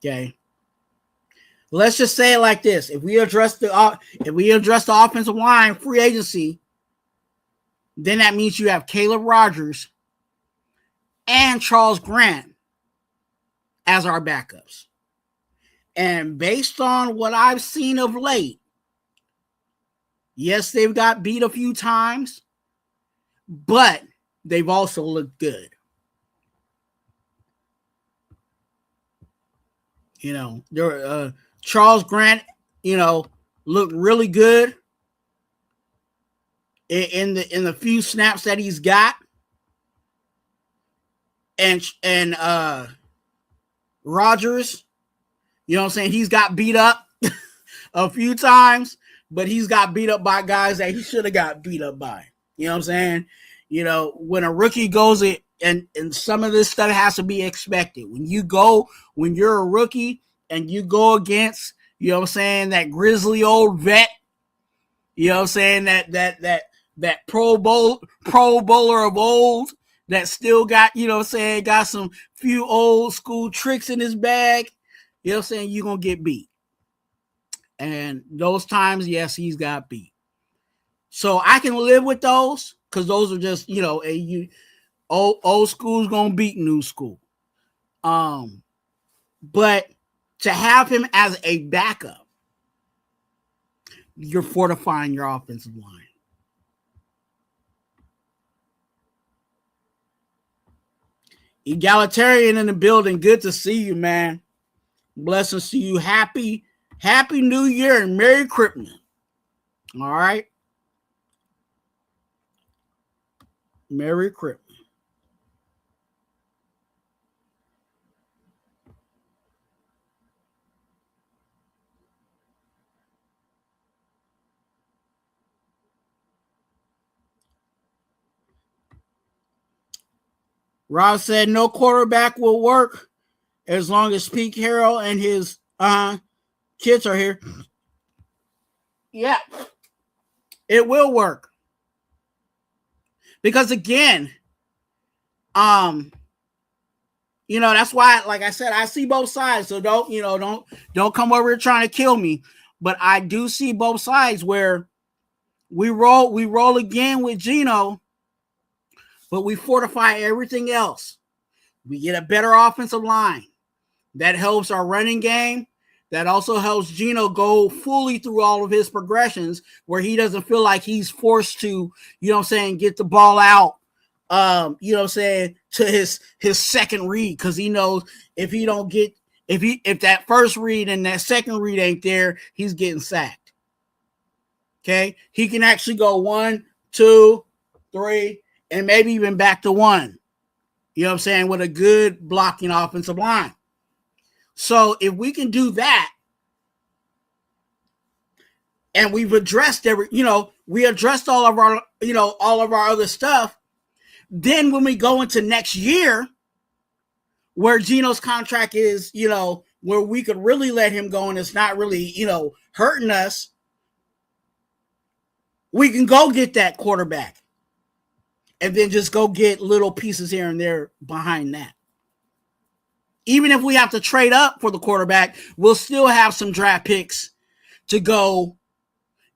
Okay. Let's just say it like this: if we address the offensive line free agency, then that means you have Caleb Rogers and Charles Grant as our backups. And based on what I've seen of late, yes, they've got beat a few times, but they've also looked good. You know, Charles Grant, you know, looked really good in the few snaps that he's got, and Rodgers, you know what I'm saying, he's got beat up a few times, but he's got beat up by guys that he should have got beat up by. You know what I'm saying? You know, when a rookie goes in, and some of this stuff has to be expected. When you're a rookie and you go against, you know what I'm saying, that grizzly old vet, you know what I'm saying, that pro bowler of old that still got, you know what I'm saying, got some few old school tricks in his bag, you know what I'm saying, you're going to get beat. And those times, yes, he's got beat. So I can live with those, because those are just, you know, old school's going to beat new school. But to have him as a backup, you're fortifying your offensive line. Egalitarian in the building. Good to see you, man. Blessings to you. Happy New Year and Merry Christmas. All right. Merry Christmas. Rob said no quarterback will work as long as Pete Carroll and his kids are here. Yeah, it will work. Because again, you know, that's why, like I said, I see both sides. So don't come over here trying to kill me. But I do see both sides where we roll again with Geno, but we fortify everything else. We get a better offensive line. That helps our running game. That also helps Geno go fully through all of his progressions where he doesn't feel like he's forced to, you know what I'm saying, get the ball out, you know what I'm saying, to his second read, because he knows if that first read and that second read ain't there, he's getting sacked. Okay? He can actually go 1, 2, 3, and maybe even back to 1. You know what I'm saying? With a good blocking offensive line. So if we can do that, and we've addressed We addressed all of our, all of our other stuff. Then when we go into next year, where Gino's contract is, where we could really let him go and it's not really, hurting us, we can go get that quarterback. And then just go get little pieces here and there behind that. Even if we have to trade up for the quarterback, we'll still have some draft picks to go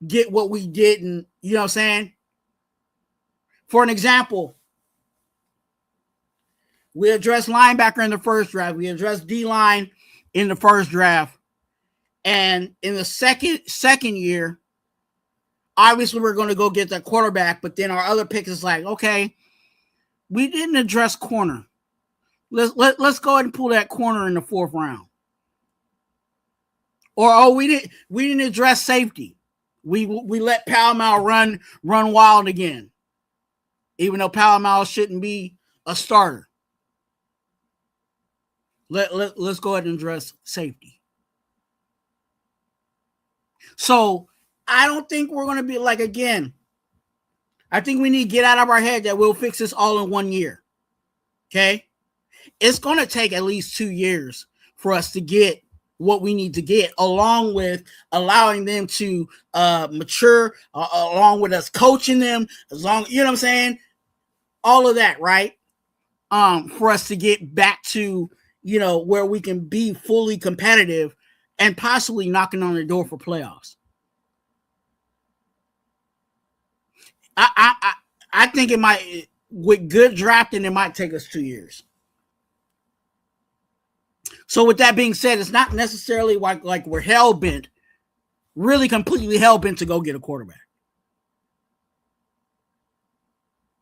get what we didn't, you know what I'm saying? For an example, we addressed linebacker in the first draft. We addressed D-line in the first draft. And in the second year, obviously we're going to go get that quarterback, but then our other pick is like, okay, we didn't address corner. Let's go ahead and pull that corner in the 4th round. Or we didn't address safety. We let Palomal run wild again, even though Palomal shouldn't be a starter. Let's go ahead and address safety. So I don't think we're going to be like, again, I think we need to get out of our head that we'll fix this all in 1 year. Okay? It's going to take at least 2 years for us to get what we need to get, along with allowing them to mature, along with us coaching them, you know what I'm saying? All of that, right? For us to get back to, where we can be fully competitive and possibly knocking on the door for playoffs. I think it might, with good drafting, it might take us 2 years. So with that being said, it's not necessarily like we're hell-bent, really completely hell-bent to go get a quarterback.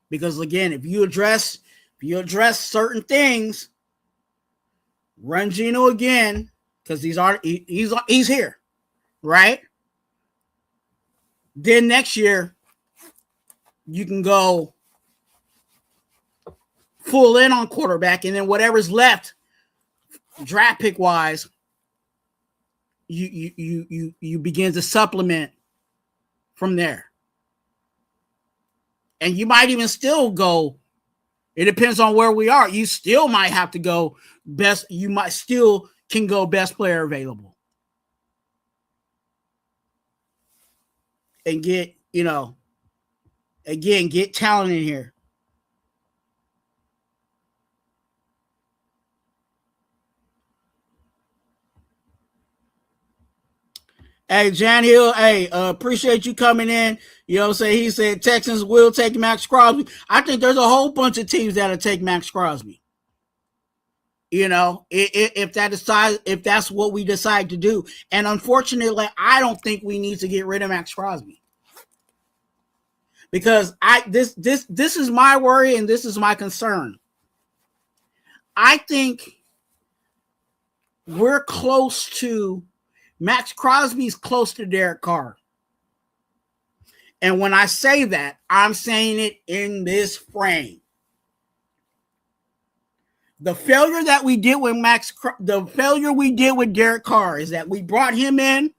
Because again, if you address certain things, run Gino again, because he's here, right? Then next year, you can go full in on quarterback, and then whatever's left, draft pick wise, you begin to supplement from there. And you might even still go, it depends on where we are. You still might have to go best, you might still can go best player available. And get, again, get talent in here. Hey, Jan Hill, appreciate you coming in. You know what I'm saying? He said Texans will take Max Crosby. I think there's a whole bunch of teams that'll take Max Crosby. If that's what we decide to do. And unfortunately, I don't think we need to get rid of Max Crosby. Because this is my worry and this is my concern. I think we're close to Max Crosby's close to Derek Carr. And when I say that, I'm saying it in this frame. The failure that we did with Derek Carr is that we brought him in,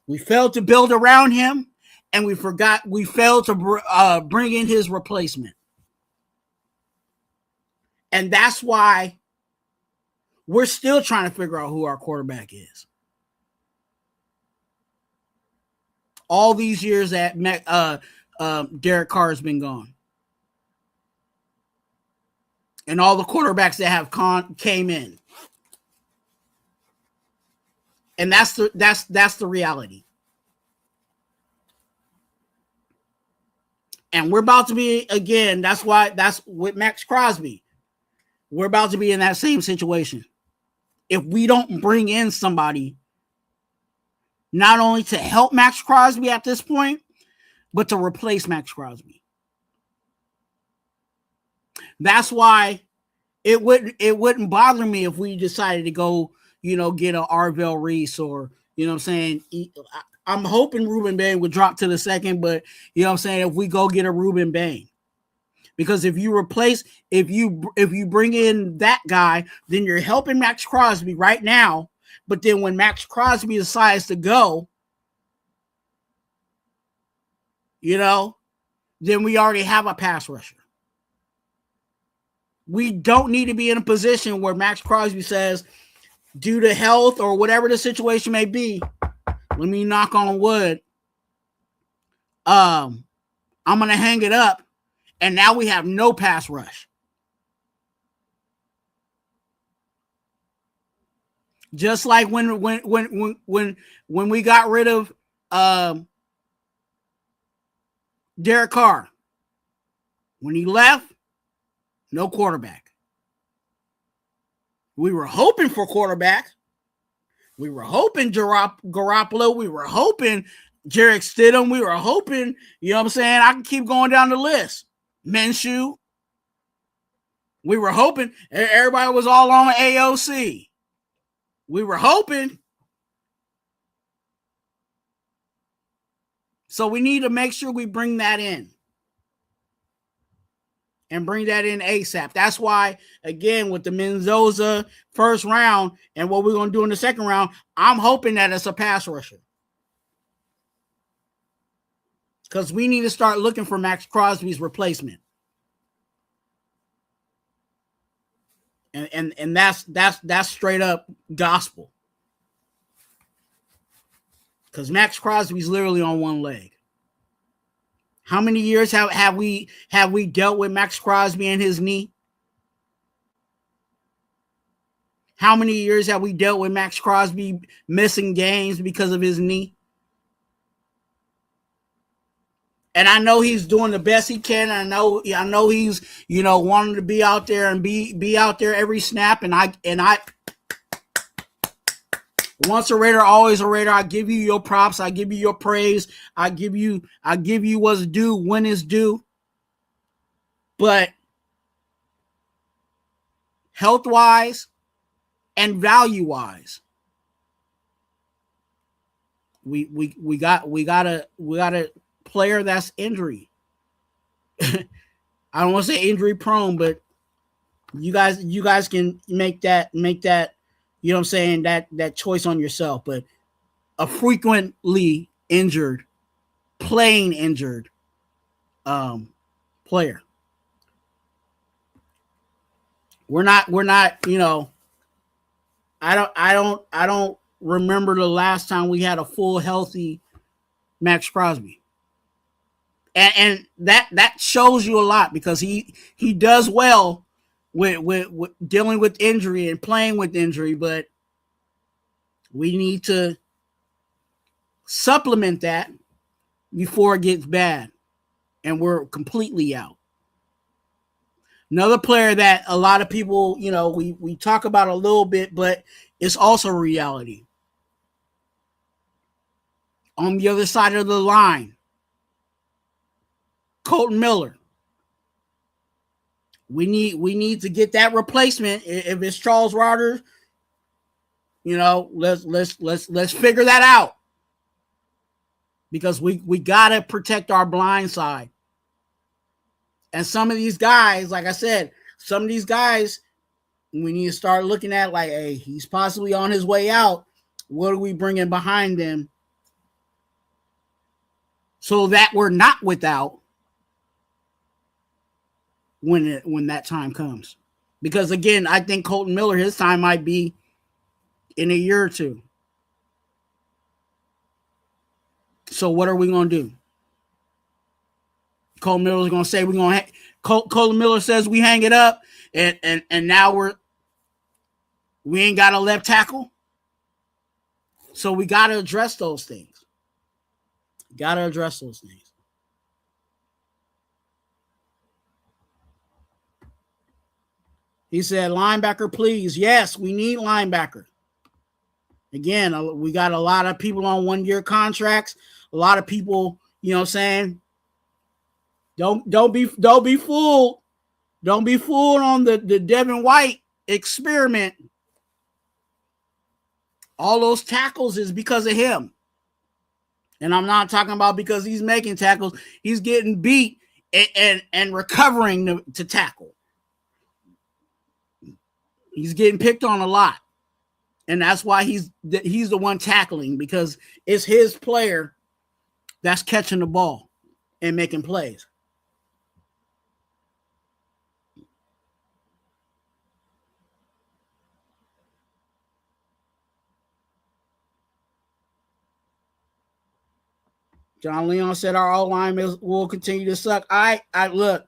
we failed to build around him, and we failed to bring in his replacement. And that's why we're still trying to figure out who our quarterback is. All these years that Derek Carr has been gone. And all the quarterbacks that have came in. And that's the reality. And we're about to be, again, that's with Max Crosby. We're about to be in that same situation. If we don't bring in somebody not only to help Max Crosby at this point, but to replace Max Crosby. That's why it wouldn't bother me if we decided to go, get a Arvell Reese or, what I'm saying? I'm hoping Ruben Bain would drop to the second, but what I'm saying? If we go get a Ruben Bain. Because if you bring in that guy, then you're helping Max Crosby right now. But then when Max Crosby decides to go, then we already have a pass rusher. We don't need to be in a position where Max Crosby says, due to health or whatever the situation may be, let me knock on wood, I'm going to hang it up, and now we have no pass rush. Just like when we got rid of Derek Carr. When he left, no quarterback. We were hoping for quarterback. We were hoping Garoppolo. We were hoping Jarek Stidham. We were hoping, I can keep going down the list. Minshew. We were hoping. Everybody was all on AOC. We were hoping. So we need to make sure we bring that in. And bring that in ASAP. That's why, again, with the Mendoza first round and what we're going to do in the second round, I'm hoping that it's a pass rusher. Because we need to start looking for Max Crosby's replacement. And that's straight up gospel. Because Max Crosby's literally on one leg. How many years have we dealt with Max Crosby and his knee? How many years have we dealt with Max Crosby missing games because of his knee? And I know he's doing the best he can. I know he's, wanting to be out there and be out there every snap. And I once a Raider, always a Raider. I give you your props. I give you your praise. I give you what's due when it's due. But health-wise and value-wise, we got a player that's injury. I don't want to say injury prone, but you guys can make that. You know what I'm saying? That choice on yourself, but a frequently injured, playing injured player. We're not, I don't remember the last time we had a full healthy Max Crosby. And that shows you a lot because he does well with dealing with injury and playing with injury, but we need to supplement that before it gets bad and we're completely out. Another player that a lot of people, we talk about a little bit, but it's also reality. On the other side of the line, Colton Miller. We need to get that replacement. If it's Charles Rogers, let's figure that out. Because we gotta protect our blind side. And some of these guys, like I said, we need to start looking at like, hey, he's possibly on his way out. What are we bringing behind them? So that we're not without when that time comes. Because again, I think Colton Miller, his time might be in a year or two. So what are we going to do? Colton Miller's going to say Colton Miller says we hang it up and now we ain't got a left tackle. So we got to address those things. He said, linebacker, please. Yes, we need linebacker. Again, we got a lot of people on 1-year contracts. A lot of people, Don't be fooled. Don't be fooled on the Devin White experiment. All those tackles is because of him. And I'm not talking about because he's making tackles. He's getting beat and recovering to tackle. He's getting picked on a lot. And that's why he's the one tackling, because it's his player that's catching the ball. and making plays. John Leon said our O-line will continue to suck. I look.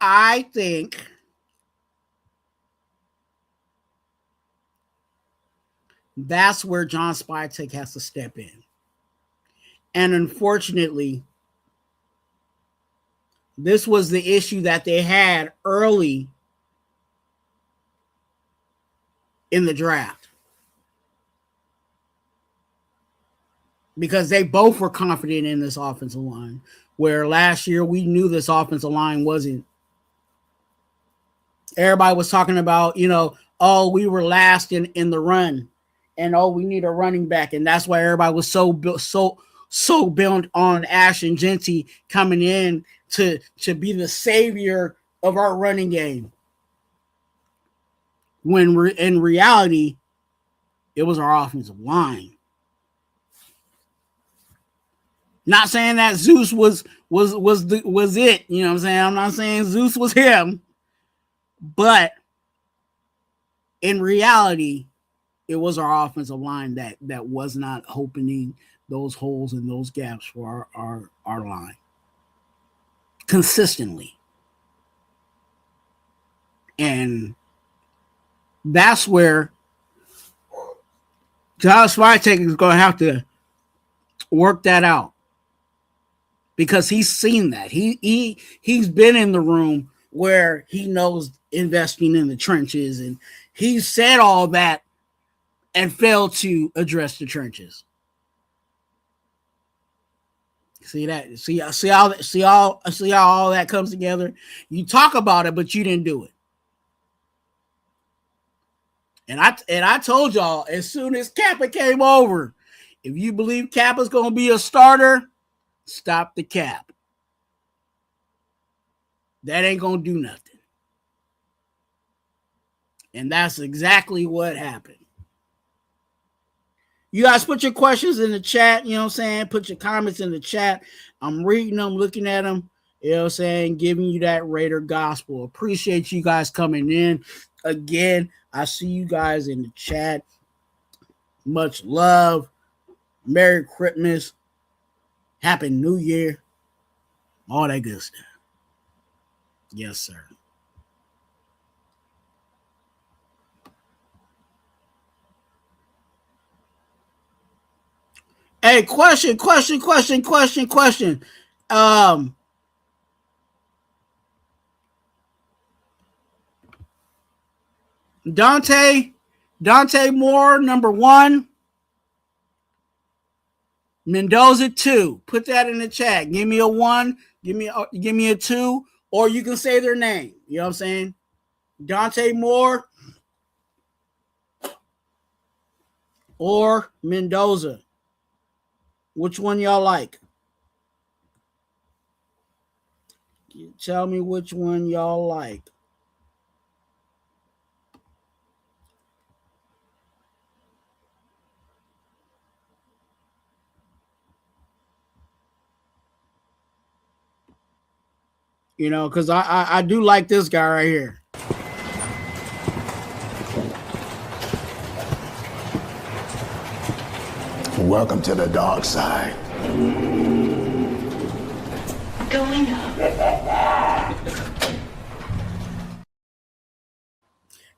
I think that's where John Spytek has to step in. And unfortunately, this was the issue that they had early in the draft. Because they both were confident in this offensive line, where last year we knew this offensive line wasn't. Everybody was talking about, oh, we were last in the run, and oh, we need a running back, and that's why everybody was so built on Ashton Jeanty coming in to be the savior of our running game. When in reality, it was our offensive line. Not saying that Zeus was it, you know what I'm saying? I'm not saying Zeus was him, but in reality, it was our offensive line that was not opening those holes and those gaps for our line consistently. And that's where Josh Spytek is going to have to work that out. Because he's seen that. He's been in the room where he knows investing in the trenches, and he said all that and failed to address the trenches. See that? See how all that comes together? You talk about it, but you didn't do it. And I told y'all as soon as Kappa came over, if you believe Kappa's gonna be a starter, stop the cap. That ain't gonna do nothing. And that's exactly what happened. You guys put your questions in the chat, you know what I'm saying? Put your comments in the chat. I'm reading them, looking at them, you know what I'm saying? Giving you that Raider gospel. Appreciate you guys coming in. Again, I see you guys in the chat. Much love. Merry Christmas. Happy New Year. All that good stuff. Yes, sir. Hey, question. Dante Moore, number 1. Mendoza 2. Put that in the chat. Give me a 1. Give me a 2. Or you can say their name. You know what I'm saying? Dante Moore or Mendoza. Which one y'all like? Tell me which one y'all like. You know, because I do like this guy right here. Welcome to the dark side. Going up.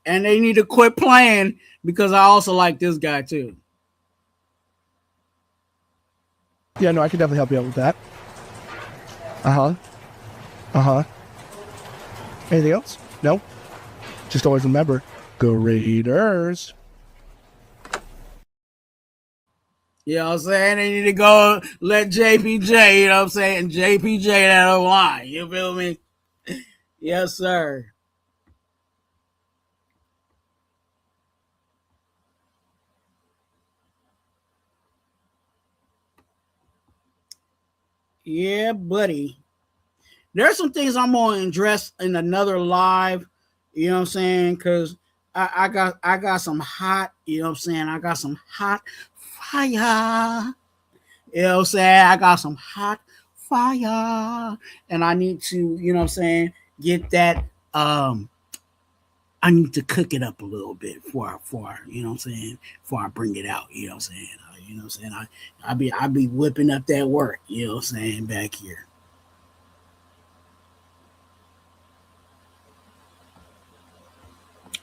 And they need to quit playing because I also like this guy too. Yeah, no, I can definitely help you out with that. Anything else? No? Just always remember, go Raiders. You know what I'm saying? They need to go let JPJ, you know what I'm saying? JPJ that line. You feel me? Yes, sir. Yeah, buddy. There's some things I'm going to address in another live, You know what I'm saying? Because I got some hot, you know what I'm saying? I got some hot fire. You know what I'm saying? I got some hot fire. And I need to, you know what I'm saying, get that I need to cook it up a little bit for you know what I'm saying, before I bring it out, you know what I'm saying? You know what I'm saying? I be whipping up that work, you know what I'm saying, back here.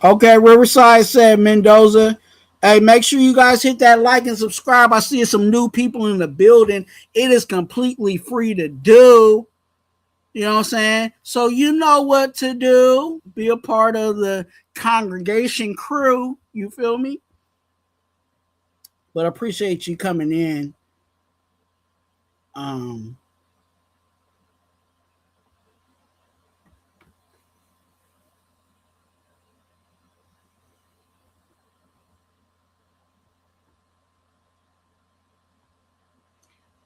Okay, Riverside said Mendoza. Hey, make sure you guys hit that like and subscribe. I see some new people in the building. It is completely free to do. You know what I'm saying? So you know what to do. Be a part of the congregation crew. You feel me? But I appreciate you coming in.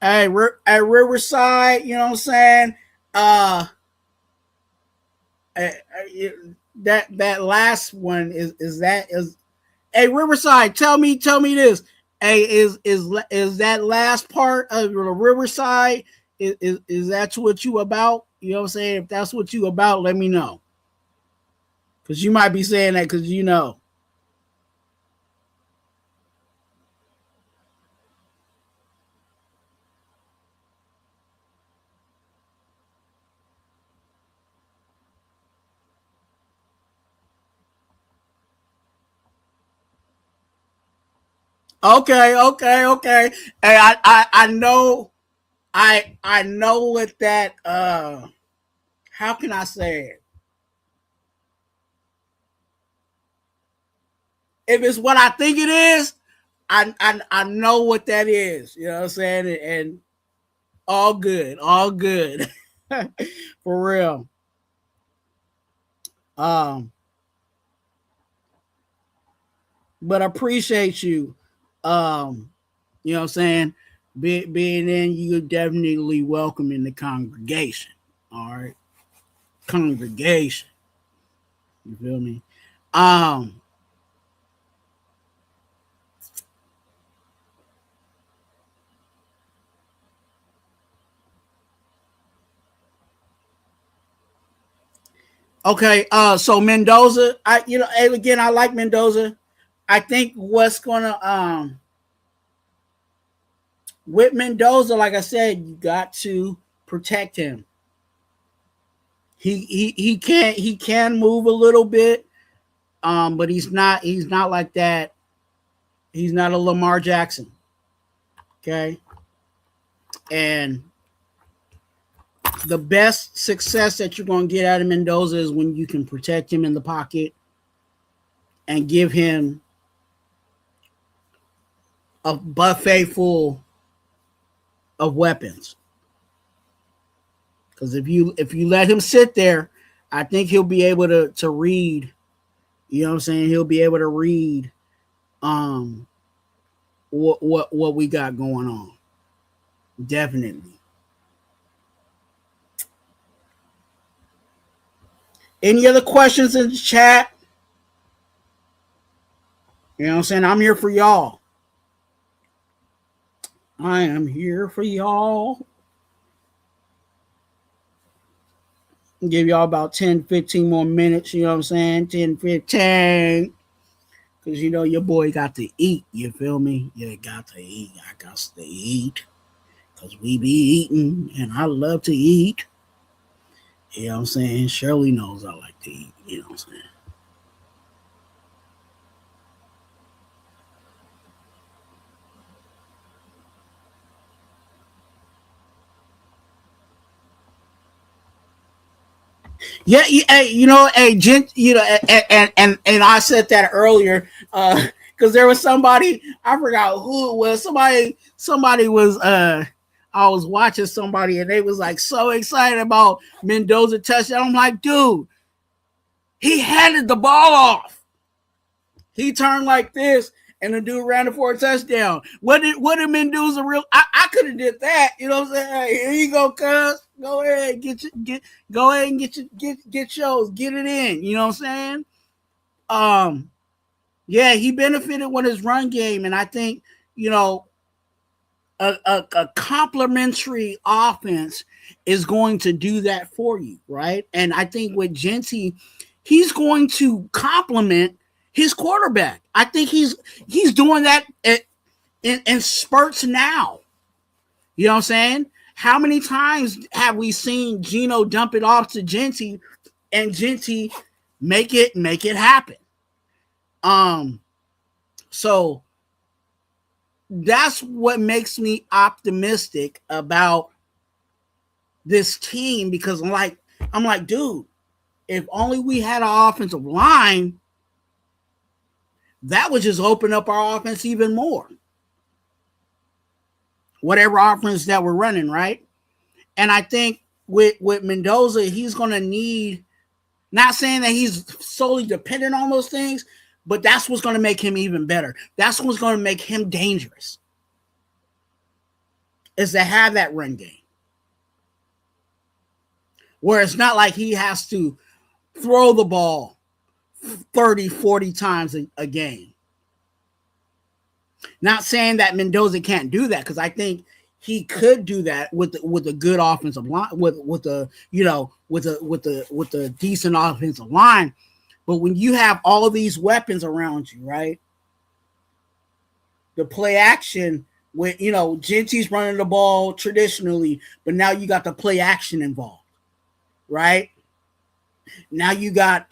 Hey, at Riverside, you know what I'm saying? That last one is hey, Riverside, tell me this. Hey, is that last part of the Riverside? Is that what you about? You know what I'm saying? If that's what you about, let me know. Because you might be saying that because you know. Okay. Hey, I know I know what that how can I say it? If it's what I think it is, I know what that is. You know what I'm saying? And all good. For real. But I appreciate you. You know what I'm saying? Being in, you're definitely welcome in the congregation. All right. Congregation. You feel me? Okay, so Mendoza, again, I like Mendoza. I think what's gonna with Mendoza, like I said, you got to protect him. He can move a little bit, but he's not like that. He's not a Lamar Jackson. Okay. And the best success that you're going to get out of Mendoza is when you can protect him in the pocket and give him a buffet full of weapons. Because if you let him sit there, I think he'll be able to read. You know what I'm saying? He'll be able to read what we got going on. Definitely. Any other questions in the chat? You know what I'm saying? I'm here for y'all. I am here for y'all. I'll give y'all about 10, 15 more minutes. You know what I'm saying? 10, 15. Because you know your boy got to eat. You feel me? You got to eat. I got to eat. Because we be eating. And I love to eat. You know what I'm saying? Shirley knows I like to eat. You know what I'm saying? Yeah, you know, gent, you know, and I said that earlier because there was somebody, I forgot who it was. Somebody was I was watching somebody and they was like so excited about Mendoza touchdown. I'm like, dude, he handed the ball off. He turned like this, and the dude ran it for a touchdown. What did Mendoza real? I could have did that. You know what I'm saying? Hey, here you go, cuz. Go ahead, go ahead and get yours, get it in. You know what I'm saying? Yeah, he benefited with his run game, and I think a complementary offense is going to do that for you, right? And I think with Genty, he's going to complement his quarterback. I think he's doing that in spurts now. You know what I'm saying? How many times have we seen Geno dump it off to Genty and Genty make it happen? So that's what makes me optimistic about this team, because I'm like, dude, if only we had an offensive line, that would just open up our offense even more. Whatever offense that we're running, right? And I think with Mendoza, he's going to need, not saying that he's solely dependent on those things, but that's what's going to make him even better. That's what's going to make him dangerous, is to have that run game. Where it's not like he has to throw the ball 30, 40 times a game. Not saying that Mendoza can't do that, because I think he could do that with a good offensive line, with a decent offensive line. But when you have all these weapons around you, right? The play action with Genty's running the ball traditionally, but now you got the play action involved, right? Now you got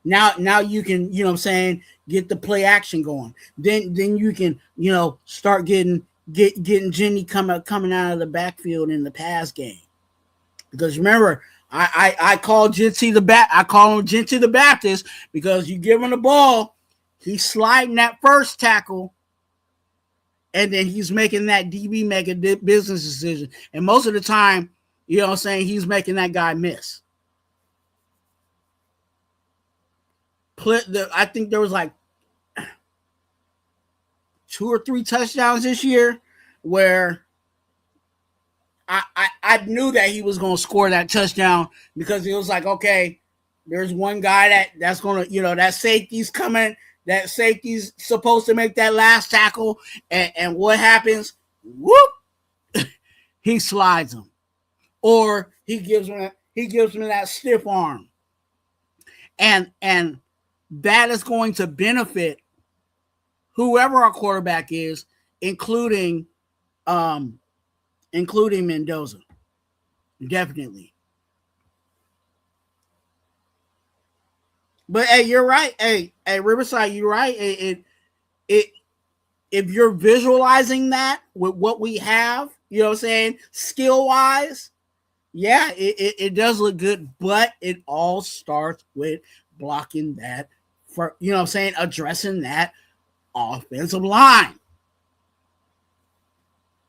now you can, what I'm saying, get the play action going. Then you can, start getting Genty coming out of the backfield in the pass game. Because remember, I call Genty I call him Genty the Baptist, because you give him the ball, he's sliding that first tackle, and then he's making that DB make a business decision. And most of the time, he's making that guy miss. I think there was like 2 or 3 touchdowns this year where I knew that he was going to score that touchdown, because it was like, okay, there's one guy that's going to, that safety's coming, that safety's supposed to make that last tackle, and what happens? Whoop! He slides him, or he gives him that stiff arm, and that is going to benefit whoever our quarterback is, including Mendoza. Definitely. But hey, you're right. Hey, Riverside, you're right. If you're visualizing that with what we have, skill wise, yeah, it does look good, but it all starts with blocking that, for addressing that offensive line.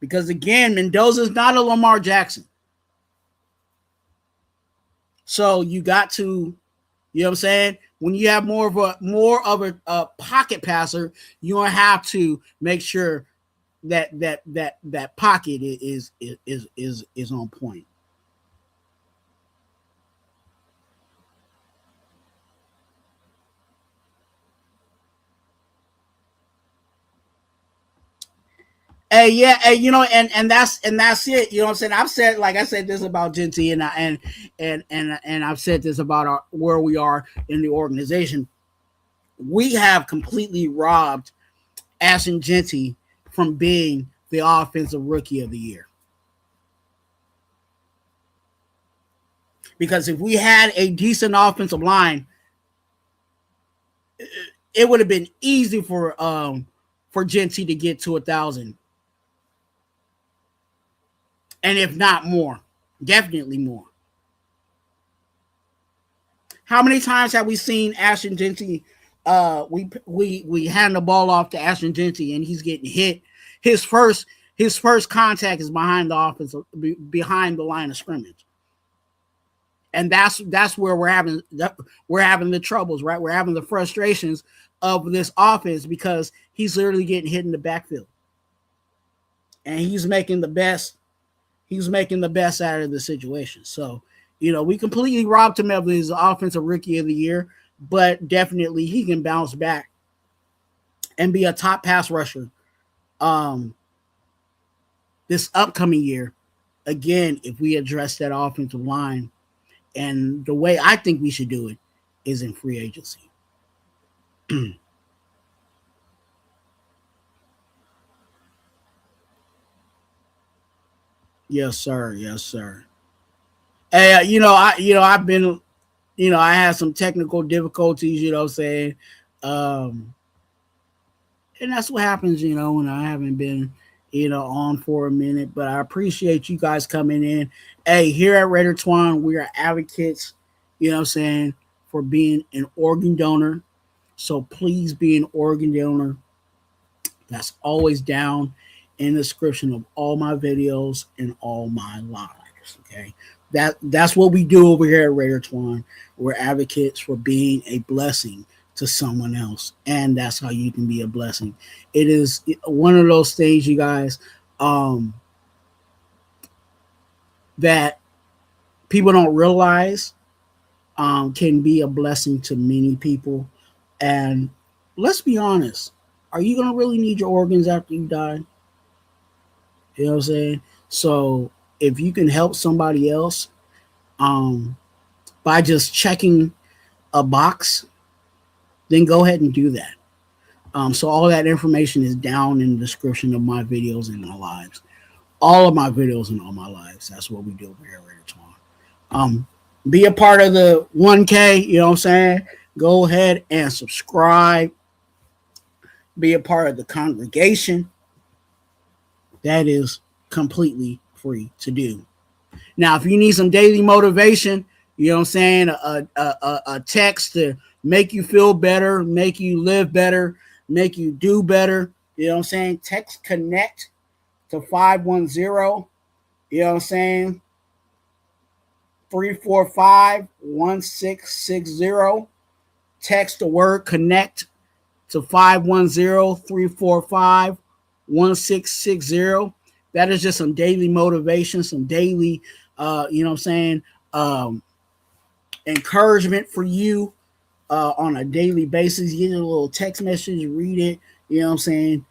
Because again, Mendoza is not a Lamar Jackson. So you got to, when you have more of a pocket passer, you're gonna have to make sure that pocket is on point. Hey, yeah, hey, and that's it. You know what I'm saying? I've said, like I said this about Genty, and I've said this about where we are in the organization. We have completely robbed Ashton Genty from being the offensive rookie of the year. Because if we had a decent offensive line, it would have been easy for Genty to get to 1,000. And if not more, definitely more. How many times have we seen Ashton Genty? We hand the ball off to Ashton Genty and he's getting hit. His first contact is behind the line of scrimmage, and that's where we're having the troubles, right? We're having the frustrations of this offense, because he's literally getting hit in the backfield, and he's making the best He's making the best out of the situation. So, we completely robbed him of his offensive rookie of the year, but definitely he can bounce back and be a top pass rusher this upcoming year. Again, if we address that offensive line, and the way I think we should do it is in free agency. Yes, sir. Yes, sir. Hey, I've been, I had some technical difficulties, what I'm saying. And that's what happens, when I haven't been, on for a minute. But I appreciate you guys coming in. Hey, here at Raider Twuan, we are advocates, for being an organ donor. So please be an organ donor. That's always down in the description of all my videos and all my lives. Okay. That's what we do over here at Raider Twuan. We're advocates for being a blessing to someone else, and that's how you can be a blessing. It is one of those things, you guys, that people don't realize can be a blessing to many people. And let's be honest, are you going to really need your organs after you die? You know what I'm saying? So if you can help somebody else by just checking a box, then go ahead and do that. So all that information is down in the description of my videos and my lives. All of my videos and all my lives. That's what we do over here at Raider Twuan. Be a part of the 1K, you know what I'm saying? Go ahead and subscribe. Be a part of the congregation. That is completely free to do. Now, if you need some daily motivation, you know what I'm saying, a text to make you feel better, make you live better, make you do better, you know what I'm saying, text connect to 510, you know what I'm saying, 345-1660. Text the word connect to 510-345-1660. That is just some daily motivation, some daily, you know what I'm saying, encouragement for you on a daily basis. You get a little text message, read it, you know what I'm saying,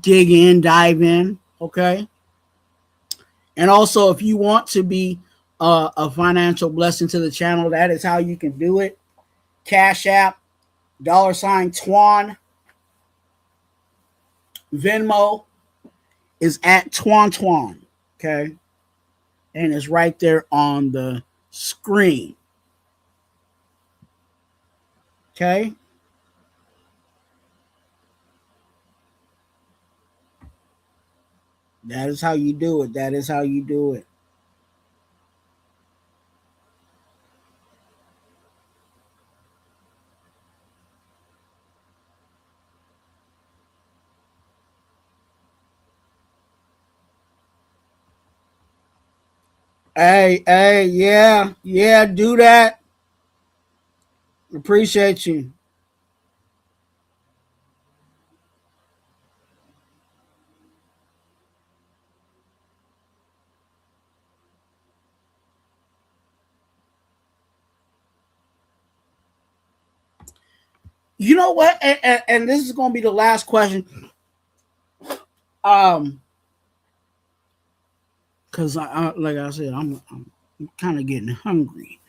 dig in, dive in, okay? And also, if you want to be a financial blessing to the channel, that is how you can do it. Cash App, $Twuan. Venmo is at Twuan, okay? And it's right there on the screen. Okay? That is how you do it. That is how you do it. Hey, yeah, do that. Appreciate you. You know what? And this is going to be the last question. Because I like I said, I'm kind of getting hungry.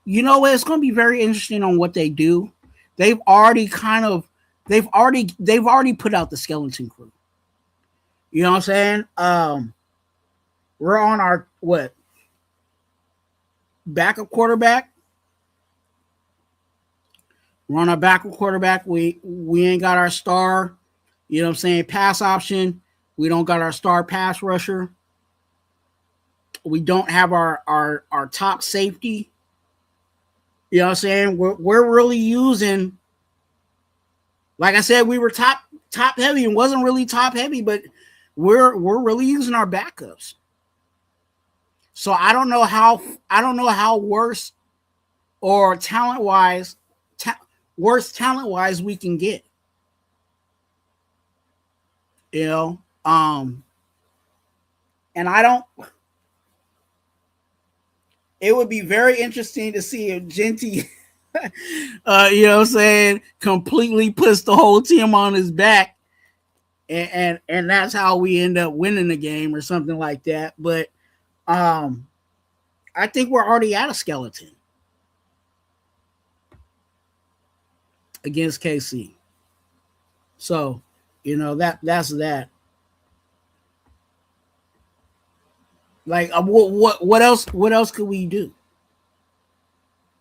You know what? It's going to be very interesting on what they do. They've already put out the skeleton crew. You know what I'm saying? We're on our backup quarterback. We're on our backup quarterback. We ain't got our star, you know what I'm saying, pass option. We don't got our star pass rusher. We don't have our top safety. You know what I'm saying? We're really using, like I said, we were top heavy and wasn't really top heavy, but we're really using our backups. So I don't know how worse or talent-wise we can get. You know, And I don't. It would be very interesting to see if Genty, you know what I'm saying, completely puts the whole team on his back, and that's how we end up winning the game or something like that. But I think we're already at a skeleton against KC. So, you know, that's that. Like, what else could we do?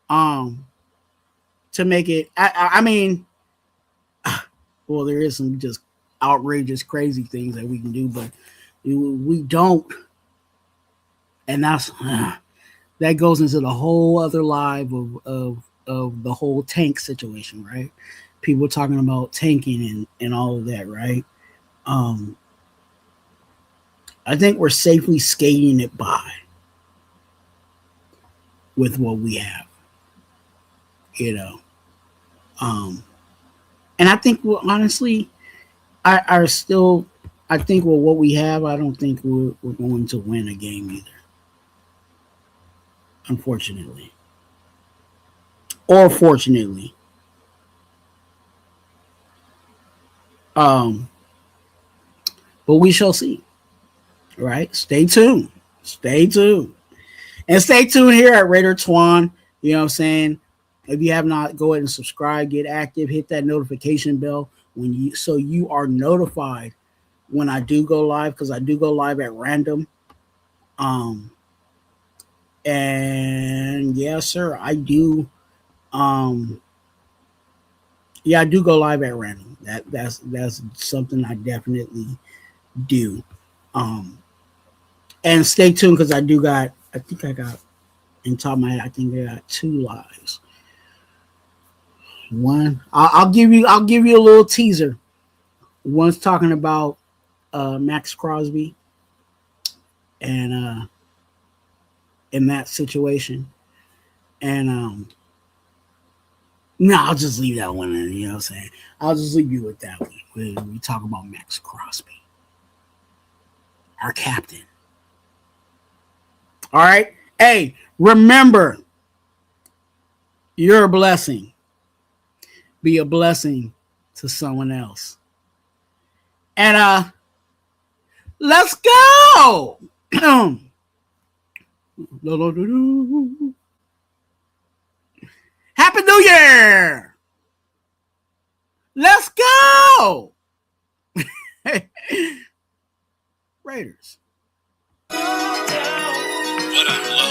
To make it, I mean, well, there is some just outrageous, crazy things that we can do, but we don't. And that's, that goes into the whole other live of the whole tank situation, right? People talking about tanking and all of that, right? I think we're safely skating it by with what we have, you know. And I think, well, honestly, I think with what we have, I don't think we're going to win a game either, unfortunately, or fortunately. But we shall see. Right? Stay tuned. Stay tuned. And stay tuned here at Raider Twuan. You know what I'm saying? If you have not, go ahead and subscribe, get active, hit that notification bell so you are notified when I do go live, because I do go live at random. And yes, sir, I do. Yeah, I do go live at random. That's something I definitely do. And stay tuned, because I think I got in top of my head, I think I got 2 lives. One, I'll give you a little teaser. One's talking about Max Crosby and in that situation. And no, I'll just leave that one in, you know what I'm saying? I'll just leave you with that one when we talk about Max Crosby, our captain. All right. Hey, remember, you're a blessing. Be a blessing to someone else. And let's go. Happy New Year. Let's go. Raiders. What up, Lo?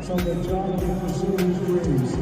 So the job to pursue his dreams.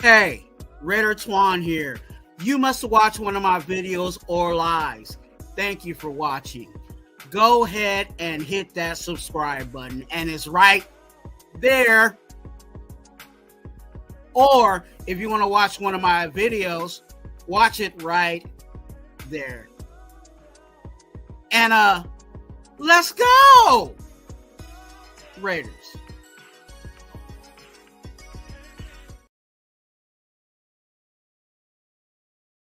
Hey, Raider Twuan here. You must watch one of my videos or lives. Thank you for watching. Go ahead and hit that subscribe button, and it's right there. Or if you want to watch one of my videos, watch it right there. And let's go, Raiders.